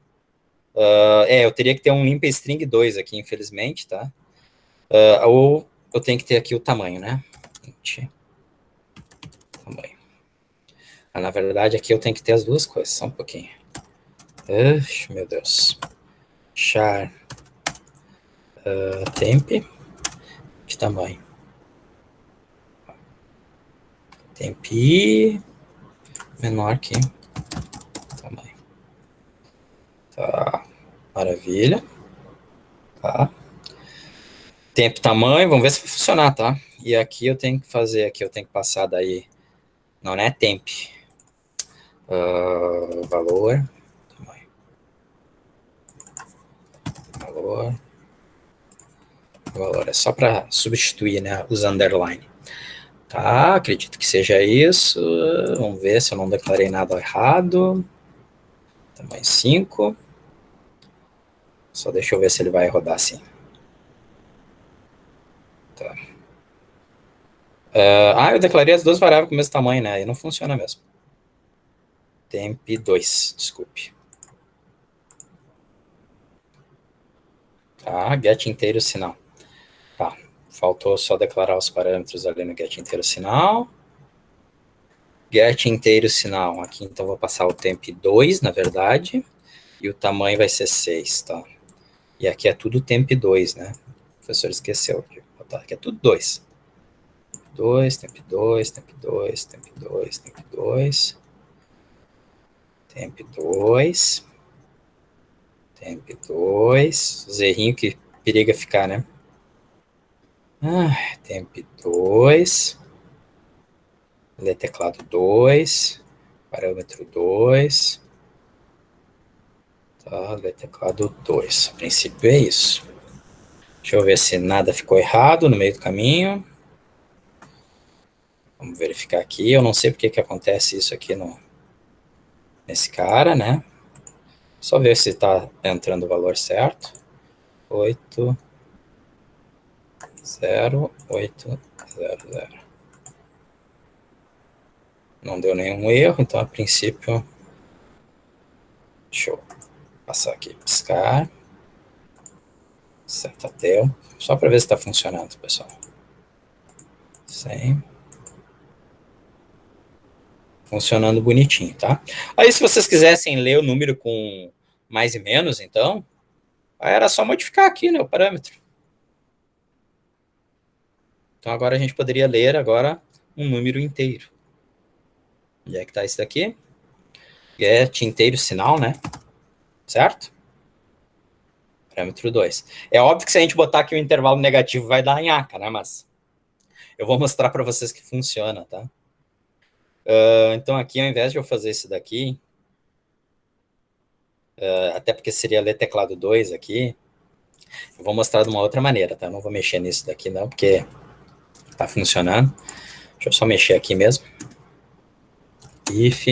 Speaker 1: Eu teria que ter um limpa string 2 aqui, infelizmente, tá? Ou eu tenho que ter aqui o tamanho, né? Tamanho. Na verdade, aqui eu tenho que ter as duas coisas, só um pouquinho. Meu Deus. Char temp de tamanho. Temp menor que tamanho. Tá, maravilha. Tá. Temp tamanho, vamos ver se vai funcionar, tá? E aqui eu tenho que fazer, aqui eu tenho que passar daí, não é temp. Valor, tamanho. Valor, é só para substituir, né, os underline. Tá, acredito que seja isso. Vamos ver se eu não declarei nada errado. Tamanho 5. Só deixa eu ver se ele vai rodar assim. Tá. Eu declarei as duas variáveis com o mesmo tamanho, né? Aí não funciona mesmo. Temp 2, desculpe. Tá, get inteiro sinal. Tá, faltou só declarar os parâmetros ali no get inteiro sinal. Get inteiro sinal. Aqui então vou passar o temp 2, na verdade. E o tamanho vai ser 6, tá? E aqui é tudo temp 2, né? O professor esqueceu de botar. Aqui é tudo 2. 2, temp 2, temp 2, temp 2, temp 2. Temp 2. Temp 2. Os errinhos que periga ficar, né? Temp 2. Ler teclado 2. Parâmetro 2. Tá, ler teclado 2. A princípio é isso. Deixa eu ver se nada ficou errado no meio do caminho. Vamos verificar aqui. Eu não sei porque que acontece isso aqui nesse cara, né? Só ver se está entrando o valor certo. 8, 0, 8, 0, 0. Não deu nenhum erro, então a princípio... Deixa eu passar aqui, piscar. Certo, deu. Só para ver se está funcionando, pessoal. 100. Funcionando bonitinho, tá? Aí, se vocês quisessem ler o número com mais e menos, então, aí era só modificar aqui, né, o parâmetro. Então, agora a gente poderia ler agora um número inteiro. Onde é que está isso daqui? Get inteiro sinal, né? Certo? Parâmetro 2. É óbvio que se a gente botar aqui o intervalo negativo vai dar nhaca, né? Mas eu vou mostrar para vocês que funciona, tá? Então, aqui, ao invés de eu fazer isso daqui, até porque seria ler teclado 2 aqui, eu vou mostrar de uma outra maneira, tá? Eu não vou mexer nisso daqui não, porque tá funcionando. Deixa eu só mexer aqui mesmo. If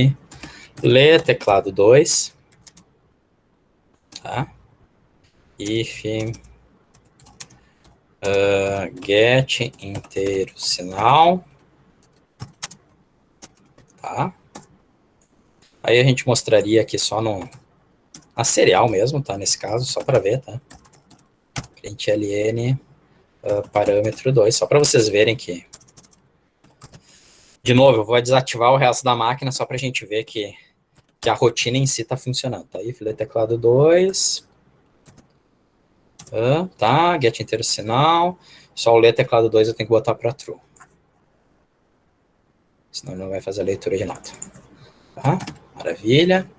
Speaker 1: ler teclado 2, tá? If get inteiro sinal, tá? Aí a gente mostraria aqui só na serial mesmo, tá? Nesse caso, só para ver, tá? Print ln parâmetro 2, só para vocês verem que... De novo, eu vou desativar o resto da máquina só para a gente ver que a rotina em si está funcionando. Tá aí, filé teclado 2. Tá, get inteiro sinal. Só o ler teclado 2 eu tenho que botar para true. Senão não vai fazer a leitura de nada. Tá, maravilha.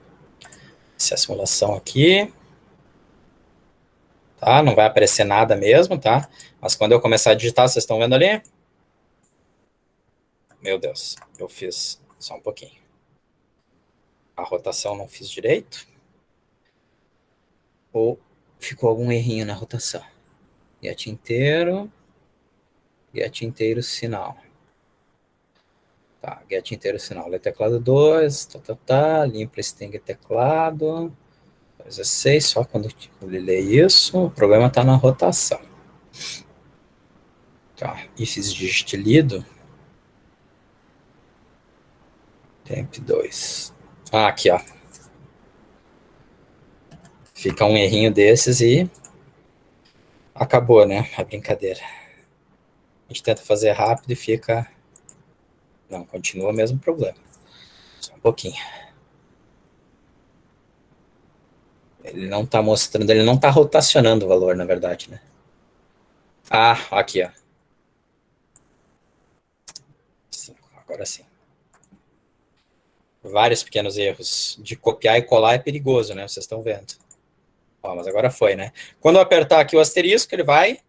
Speaker 1: Essa é a simulação aqui. Tá, não vai aparecer nada mesmo, tá? Mas quando eu começar a digitar, vocês estão vendo ali? Meu Deus, eu fiz só um pouquinho. A rotação não fiz direito. Ou ficou algum errinho na rotação. Get inteiro sinal. Tá, get inteiro sinal. Lê teclado 2, limpa string teclado. 16, só quando ele lê isso. O problema está na rotação. Tá, ifs digit lido. Temp 2. Aqui, ó. Fica um errinho desses e acabou, né? A brincadeira. A gente tenta fazer rápido e fica... Não, continua o mesmo problema. Só um pouquinho. Ele não está mostrando, ele não está rotacionando o valor, na verdade, né? Aqui, ó. Agora sim. Vários pequenos erros. De copiar e colar é perigoso, né? Vocês estão vendo. Ó, mas agora foi, né? Quando eu apertar aqui o asterisco, ele vai...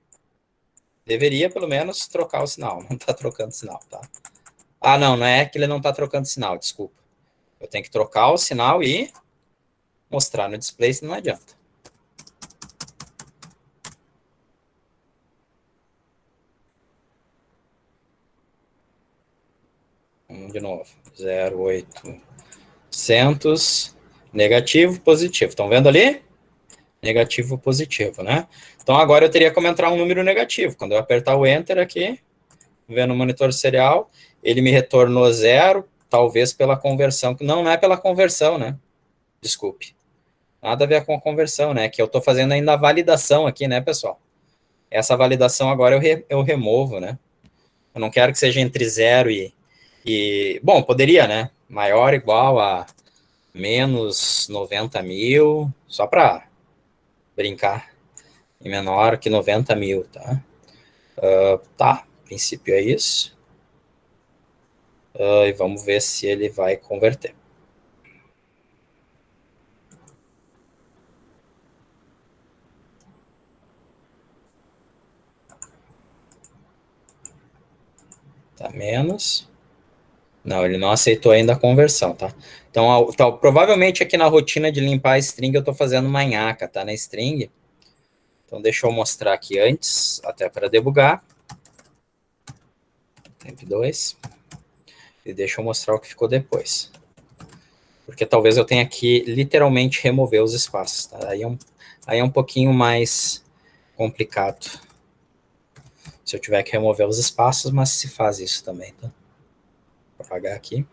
Speaker 1: Deveria, pelo menos, trocar o sinal. Não está trocando sinal, tá? Não é que ele não está trocando sinal, desculpa. Eu tenho que trocar o sinal e mostrar no display, senão não adianta. De novo. 0,800. Negativo, positivo. Estão vendo ali? Negativo, positivo, né? Então, agora eu teria como entrar um número negativo. Quando eu apertar o Enter aqui, vendo o monitor serial, ele me retornou 0, talvez pela conversão. Não é pela conversão, né? Desculpe. Nada a ver com a conversão, né? Que eu estou fazendo ainda a validação aqui, né, pessoal? Essa validação agora eu removo, né? Eu não quero que seja entre 0 e... Bom, poderia, né? Maior ou igual a menos 90 mil, só para brincar. E menor que 90 mil, tá? Tá, a princípio é isso. E vamos ver se ele vai converter. Tá menos. Não, ele não aceitou ainda a conversão, tá? Então, provavelmente aqui na rotina de limpar a string eu estou fazendo manhaca, tá? Na string. Então, deixa eu mostrar aqui antes, até para debugar. Temp 2. E deixa eu mostrar o que ficou depois. Porque talvez eu tenha que literalmente remover os espaços, tá? Aí é um pouquinho mais complicado. Se eu tiver que remover os espaços, mas se faz isso também, tá? Vou apagar aqui.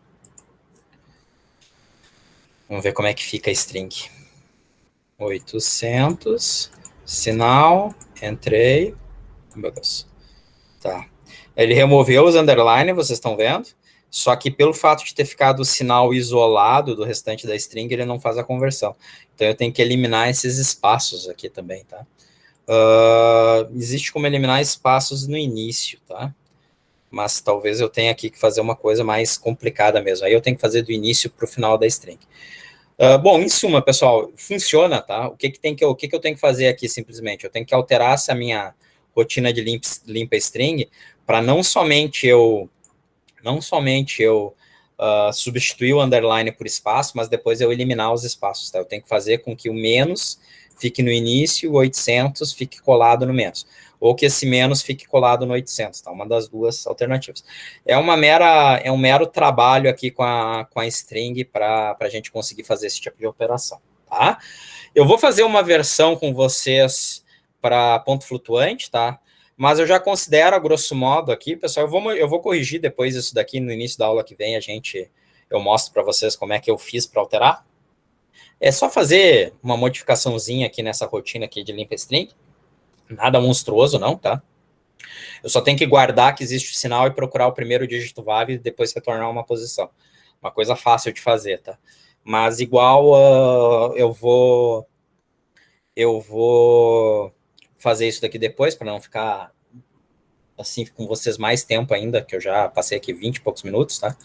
Speaker 1: Vamos ver como é que fica a string. 800, sinal, entrei. Meu Deus. Tá. Ele removeu os underline, vocês estão vendo? Só que pelo fato de ter ficado o sinal isolado do restante da string, ele não faz a conversão. Então eu tenho que eliminar esses espaços aqui também, tá? Existe como eliminar espaços no início, tá? Mas talvez eu tenha aqui que fazer uma coisa mais complicada mesmo. Aí eu tenho que fazer do início para o final da string. Bom, em suma, pessoal, funciona, tá? O que eu tenho que fazer aqui, simplesmente? Eu tenho que alterar essa minha rotina de limpa string para não somente eu substituir o underline por espaço, mas depois eu eliminar os espaços, tá? Eu tenho que fazer com que o menos fique no início e o 800 fique colado no menos. Ou que esse menos fique colado no 800, tá? Uma das duas alternativas. É um mero trabalho aqui com a string para a gente conseguir fazer esse tipo de operação, tá? Eu vou fazer uma versão com vocês para ponto flutuante, tá? Mas eu já considero, a grosso modo aqui, pessoal, eu vou corrigir depois isso daqui, no início da aula que vem, eu mostro para vocês como é que eu fiz para alterar. É só fazer uma modificaçãozinha aqui nessa rotina aqui de limpa string. Nada monstruoso não, tá? Eu só tenho que guardar que existe o sinal e procurar o primeiro dígito válido e depois retornar uma posição. Uma coisa fácil de fazer, tá? Mas igual eu vou fazer isso daqui depois para não ficar assim com vocês mais tempo ainda, que eu já passei aqui 20 e poucos minutos, tá?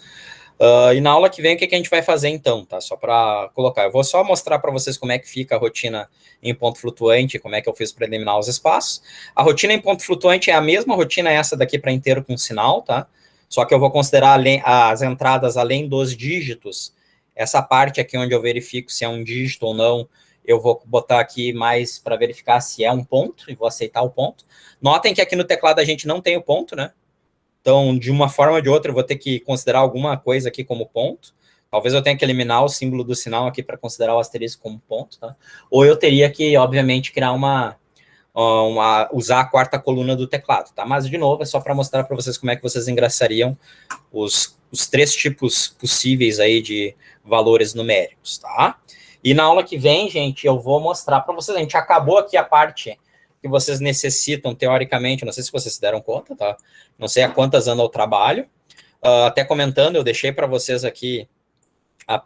Speaker 1: E na aula que vem, o que a gente vai fazer então, tá? Só para colocar. Eu vou só mostrar para vocês como é que fica a rotina em ponto flutuante, como é que eu fiz para eliminar os espaços. A rotina em ponto flutuante é a mesma rotina essa daqui para inteiro com sinal, tá? Só que eu vou considerar as entradas além dos dígitos. Essa parte aqui onde eu verifico se é um dígito ou não, eu vou botar aqui mais para verificar se é um ponto, e vou aceitar o ponto. Notem que aqui no teclado a gente não tem o ponto, né? Então, de uma forma ou de outra, eu vou ter que considerar alguma coisa aqui como ponto. Talvez eu tenha que eliminar o símbolo do sinal aqui para considerar o asterisco como ponto, tá? Ou eu teria que, obviamente, criar usar a quarta coluna do teclado, tá? Mas, de novo, é só para mostrar para vocês como é que vocês engraçariam os 3 tipos possíveis aí de valores numéricos, tá? E na aula que vem, gente, eu vou mostrar para vocês. A gente acabou aqui a parte que vocês necessitam, teoricamente, não sei se vocês se deram conta, tá? Não sei a quantas anda o trabalho. Até comentando, eu deixei para vocês aqui a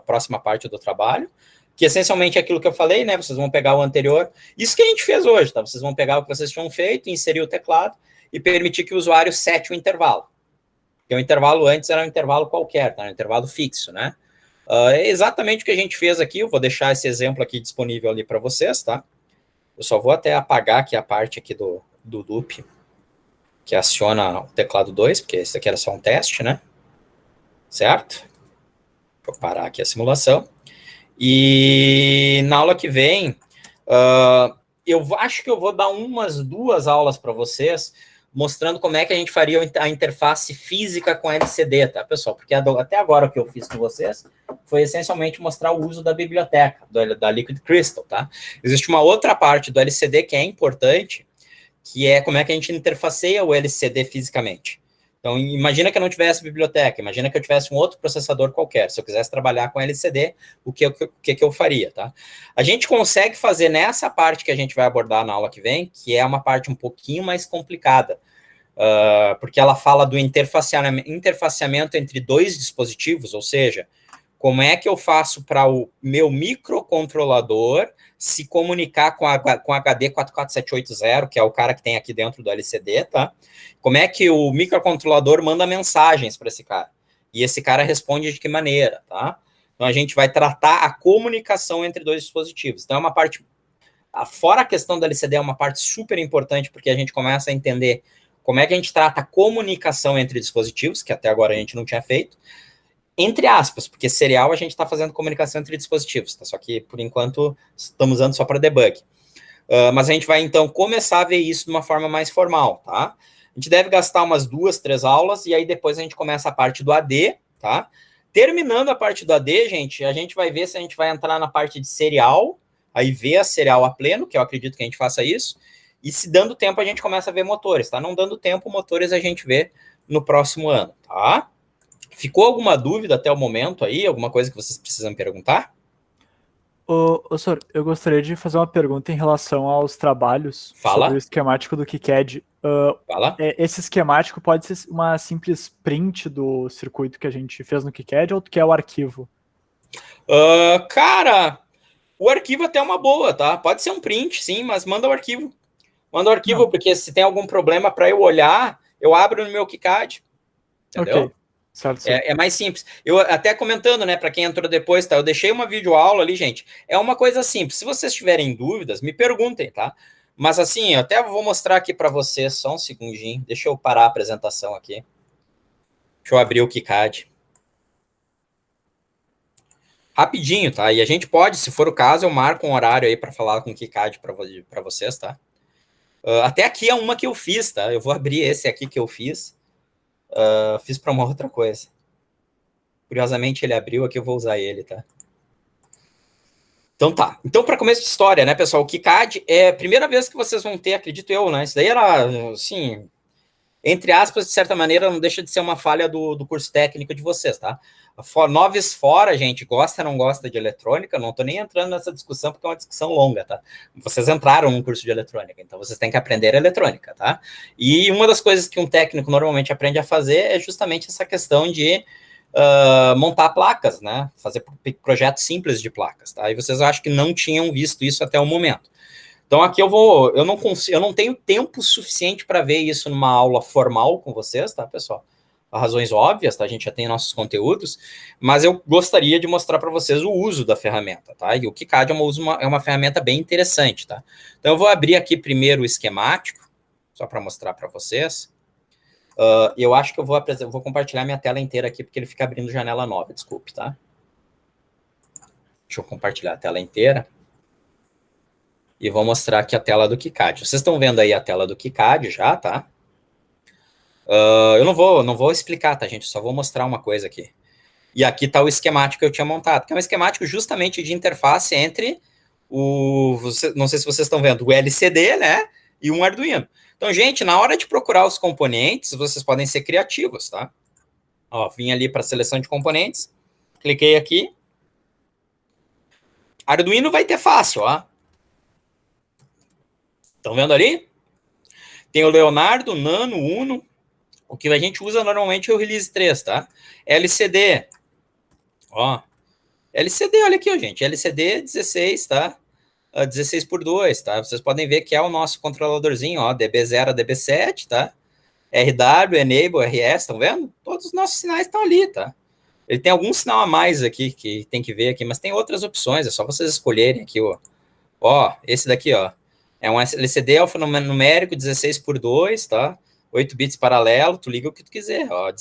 Speaker 1: próxima parte do trabalho, que essencialmente é aquilo que eu falei, né? Vocês vão pegar o anterior. Isso que a gente fez hoje, tá? Vocês vão pegar o que vocês tinham feito, inserir o teclado e permitir que o usuário sete o intervalo. Porque o intervalo antes era um intervalo qualquer, tá? Um intervalo fixo, né? É exatamente o que a gente fez aqui. Eu vou deixar esse exemplo aqui disponível ali para vocês, tá? Eu só vou até apagar aqui a parte aqui do loop que aciona o teclado 2, porque esse aqui era só um teste, né? Certo? Vou parar aqui a simulação. E na aula que vem, eu acho que eu vou dar umas 2 aulas para vocês, mostrando como é que a gente faria a interface física com LCD, tá, pessoal? Porque até agora o que eu fiz com vocês foi essencialmente mostrar o uso da biblioteca, da Liquid Crystal, tá? Existe uma outra parte do LCD que é importante, que é como é que a gente interfaceia o LCD fisicamente. Então, imagina que eu não tivesse biblioteca, imagina que eu tivesse um outro processador qualquer. Se eu quisesse trabalhar com LCD, o que eu faria, tá? A gente consegue fazer nessa parte que a gente vai abordar na aula que vem, que é uma parte um pouquinho mais complicada, porque ela fala do interfaceamento entre 2 dispositivos, ou seja, como é que eu faço para o meu microcontrolador se comunicar com HD 44780, que é o cara que tem aqui dentro do LCD, tá? Como é que o microcontrolador manda mensagens para esse cara? E esse cara responde de que maneira, tá? Então, a gente vai tratar a comunicação entre 2 dispositivos. Então, é uma parte... Fora a questão do LCD, é uma parte super importante, porque a gente começa a entender como é que a gente trata a comunicação entre dispositivos, que até agora a gente não tinha feito, entre aspas, porque serial a gente está fazendo comunicação entre dispositivos, tá? Só que, por enquanto, estamos usando só para debug. Mas a gente vai, então, começar a ver isso de uma forma mais formal, tá? A gente deve gastar umas 2, 3 aulas, e aí depois a gente começa a parte do AD, tá? Terminando a parte do AD, gente, a gente vai ver se a gente vai entrar na parte de serial, aí ver a serial a pleno, que eu acredito que a gente faça isso, e se dando tempo a gente começa a ver motores, tá? Não dando tempo, motores a gente vê no próximo ano, tá? Ficou alguma dúvida até o momento aí? Alguma coisa que vocês precisam me perguntar?
Speaker 3: Ô, senhor, eu gostaria de fazer uma pergunta em relação aos trabalhos sobre o esquemático do KiCad.
Speaker 1: Fala.
Speaker 3: Esse esquemático pode ser uma simples print do circuito que a gente fez no KiCad ou tu quer o arquivo?
Speaker 1: Cara, o arquivo até é uma boa, tá? Pode ser um print, sim, mas manda o arquivo. Manda o arquivo, não. Porque se tem algum problema para eu olhar, eu abro no meu KiCad. Entendeu?
Speaker 3: Ok. Certo,
Speaker 1: é mais simples. Eu até comentando, né, para quem entrou depois, tá? Eu deixei uma videoaula ali, gente. É uma coisa simples. Se vocês tiverem dúvidas, me perguntem, tá? Mas assim, eu até vou mostrar aqui para vocês, só um segundinho. Deixa eu parar a apresentação aqui. Deixa eu abrir o KiCad. Rapidinho, tá? E a gente pode, se for o caso, eu marco um horário aí para falar com o KiCad para vocês, tá? Até aqui é uma que eu fiz, tá? Eu vou abrir esse aqui que eu fiz. Fiz para uma outra coisa. Curiosamente, ele abriu aqui, eu vou usar ele, tá? Então tá. Então, para começo de história, né, pessoal? O KiCad é a primeira vez que vocês vão ter, acredito eu, né? Isso daí era, assim... entre aspas, de certa maneira, não deixa de ser uma falha do curso técnico de vocês, tá? Noves fora, gente, gosta ou não gosta de eletrônica, não tô nem entrando nessa discussão, porque é uma discussão longa, tá? Vocês entraram num curso de eletrônica, então vocês têm que aprender eletrônica, tá? E uma das coisas que um técnico normalmente aprende a fazer é justamente essa questão de montar placas, né? Fazer projetos simples de placas, tá? E vocês acham que não tinham visto isso até o momento. Então aqui eu não tenho tempo suficiente para ver isso numa aula formal com vocês, tá, pessoal? Por razões óbvias, tá? A gente já tem nossos conteúdos, mas eu gostaria de mostrar para vocês o uso da ferramenta, tá? E o KiCad é uma ferramenta bem interessante, tá? Então eu vou abrir aqui primeiro o esquemático, só para mostrar para vocês. Eu acho que eu vou compartilhar minha tela inteira aqui, porque ele fica abrindo janela nova, desculpe, tá? Deixa eu compartilhar a tela inteira. E vou mostrar aqui a tela do KiCad. Vocês estão vendo aí a tela do KiCad já, tá? Eu não vou explicar, tá, gente? Só vou mostrar uma coisa aqui. E aqui está o esquemático que eu tinha montado, que é um esquemático justamente de interface entre não sei se vocês estão vendo, o LCD, né? E um Arduino. Então, gente, na hora de procurar os componentes, vocês podem ser criativos, tá? Ó, vim ali para a seleção de componentes, cliquei aqui. Arduino vai ter fácil, ó. Estão vendo ali? Tem o Leonardo, o Nano, o Uno. O que a gente usa normalmente é o Release 3, tá? LCD. Ó. LCD, olha aqui, ó, gente. LCD 16, tá? 16 por 2, tá? Vocês podem ver que é o nosso controladorzinho, ó. DB0 a DB7, tá? RW, Enable, RS, estão vendo? Todos os nossos sinais estão ali, tá? Ele tem algum sinal a mais aqui, que tem que ver aqui, mas tem outras opções, é só vocês escolherem aqui, ó. Ó, esse daqui, ó. É um LCD alfanumérico 16 por 2, tá? 8 bits paralelo, tu liga o que tu quiser, ó,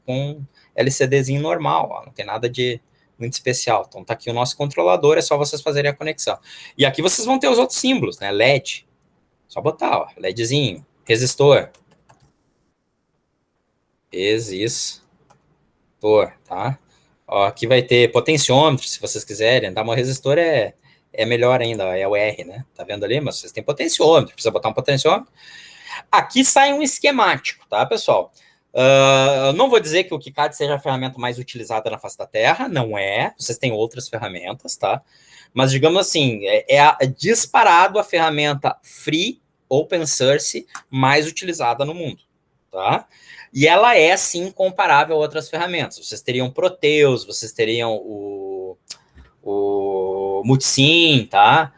Speaker 1: com LCDzinho normal, ó, não tem nada de muito especial. Então tá aqui o nosso controlador, é só vocês fazerem a conexão. E aqui vocês vão ter os outros símbolos, né? LED, só botar, ó, LEDzinho, resistor, tá? Ó, aqui vai ter potenciômetro, se vocês quiserem, tá? Mas o resistor é melhor ainda, é o R, né? Tá vendo ali? Mas vocês têm potenciômetro, precisa botar um potenciômetro. Aqui sai um esquemático, tá, pessoal? Não vou dizer que o KiCad seja a ferramenta mais utilizada na face da Terra, não é. Vocês têm outras ferramentas, tá? Mas, digamos assim, é disparado a ferramenta free, open source, mais utilizada no mundo, tá? E ela é, sim, comparável a outras ferramentas. Vocês teriam Proteus, vocês teriam o Multisim, tá?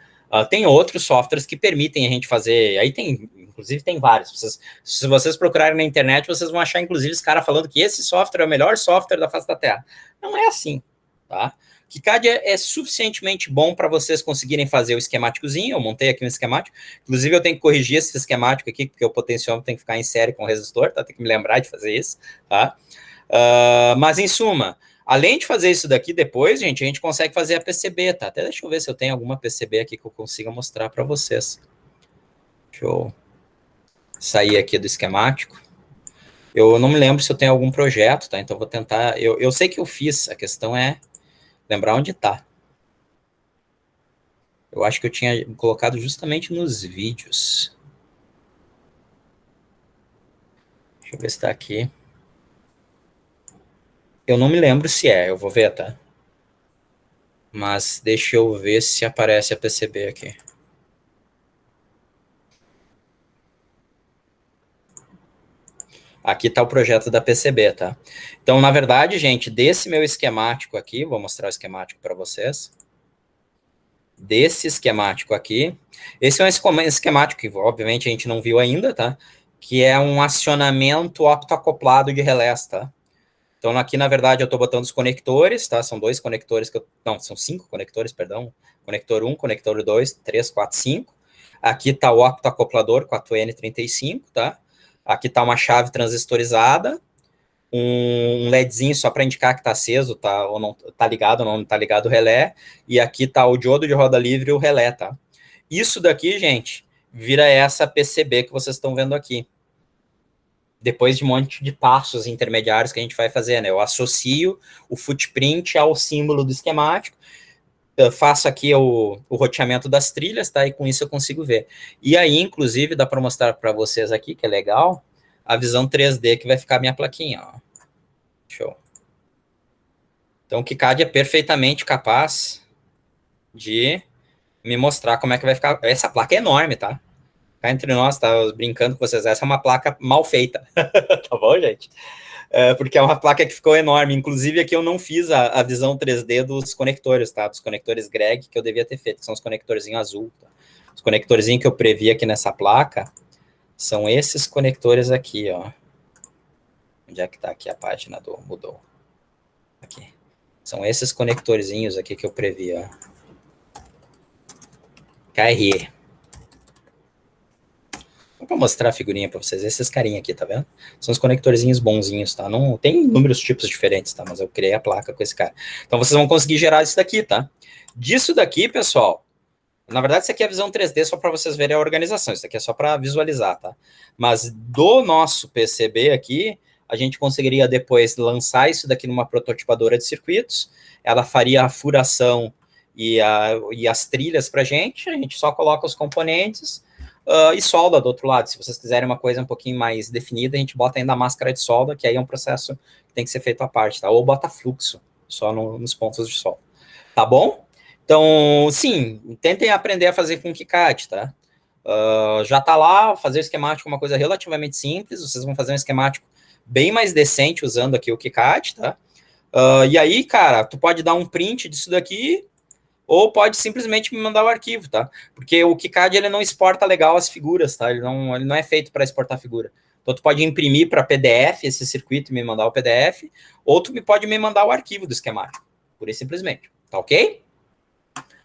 Speaker 1: Tem outros softwares que permitem a gente fazer... Aí tem... Inclusive, tem vários. Se vocês procurarem na internet, vocês vão achar, inclusive, os caras falando que esse software é o melhor software da face da Terra. Não é assim, tá? KiCad é suficientemente bom para vocês conseguirem fazer o esquemáticozinho. Eu montei aqui um esquemático. Inclusive, eu tenho que corrigir esse esquemático aqui, porque o potenciômetro tem que ficar em série com o resistor, tá? Tem que me lembrar de fazer isso, tá? Mas, em suma, além de fazer isso daqui depois, gente, a gente consegue fazer a PCB, tá? Até deixa eu ver se eu tenho alguma PCB aqui que eu consiga mostrar para vocês. Deixa eu sair aqui do esquemático. Eu não me lembro se eu tenho algum projeto, tá? Então, vou tentar... Eu sei que eu fiz, a questão é lembrar onde tá. Eu acho que eu tinha colocado justamente nos vídeos. Deixa eu ver se tá aqui. Eu não me lembro se eu vou ver, tá? Mas deixa eu ver se aparece a PCB aqui. Aqui está o projeto da PCB, tá? Então, na verdade, gente, desse meu esquemático aqui, vou mostrar o esquemático para vocês. Desse esquemático aqui, esse é um esquemático que, obviamente, a gente não viu ainda, tá? Que é um acionamento optoacoplado de relés, tá? Então, aqui, na verdade, eu estou botando os conectores, tá? São dois conectores não, são 5 conectores, perdão. Conector 1, conector 2, 3, 4, 5. Aqui está o optoacoplador 4N35, tá? Aqui está uma chave transistorizada, um LEDzinho só para indicar que está aceso, tá, ou não está ligado ou não está ligado o relé, e aqui está o diodo de roda livre e o relé, tá? Isso daqui, gente, vira essa PCB que vocês estão vendo aqui. Depois de um monte de passos intermediários que a gente vai fazer, né? Eu associo o footprint ao símbolo do esquemático, eu faço aqui o roteamento das trilhas, tá? E com isso eu consigo ver. E aí, inclusive, dá para mostrar para vocês aqui, que é legal, a visão 3D que vai ficar a minha plaquinha, ó. Show. Então, o KiCad é perfeitamente capaz de me mostrar como é que vai ficar. Essa placa é enorme, tá? Cá entre nós, tá brincando com vocês, essa é uma placa mal feita. Tá bom, gente? Porque é uma placa que ficou enorme. Inclusive, aqui eu não fiz a visão 3D dos conectores, tá? Dos conectores Greg, que eu devia ter feito, que são os conectorzinhos azul. Tá? Os conectorzinhos que eu previ aqui nessa placa são esses conectores aqui, ó. Onde é que tá aqui a página do mudou? Aqui. São esses conectorzinhos aqui que eu previ, ó. KRE. Vou mostrar a figurinha para vocês. Esses carinha aqui, tá vendo? São os conectorzinhos bonzinhos, tá? Não tem inúmeros tipos diferentes, tá? Mas eu criei a placa com esse cara. Então vocês vão conseguir gerar isso daqui, tá? Disso daqui, pessoal, na verdade isso aqui é a visão 3D só para vocês verem a organização. Isso aqui é só para visualizar, tá? Mas do nosso PCB aqui, a gente conseguiria depois lançar isso daqui numa prototipadora de circuitos. Ela faria a furação e as trilhas pra gente. A gente só coloca os componentes e solda do outro lado. Se vocês quiserem uma coisa um pouquinho mais definida, a gente bota ainda a máscara de solda, que aí é um processo que tem que ser feito à parte, tá? Ou bota fluxo, só nos pontos de solda. Tá bom? Então, sim, tentem aprender a fazer com KiCad, tá? Já tá lá, fazer o esquemático é uma coisa relativamente simples, vocês vão fazer um esquemático bem mais decente usando aqui o KiCad, tá? E aí, cara, tu pode dar um print disso daqui, ou pode simplesmente me mandar o arquivo, tá? Porque o KiCad, ele não exporta legal as figuras, tá? Ele não é feito para exportar figura. Então, tu pode imprimir para PDF esse circuito e me mandar o PDF, ou tu pode me mandar o arquivo do esquemático, pura e simplesmente, tá ok?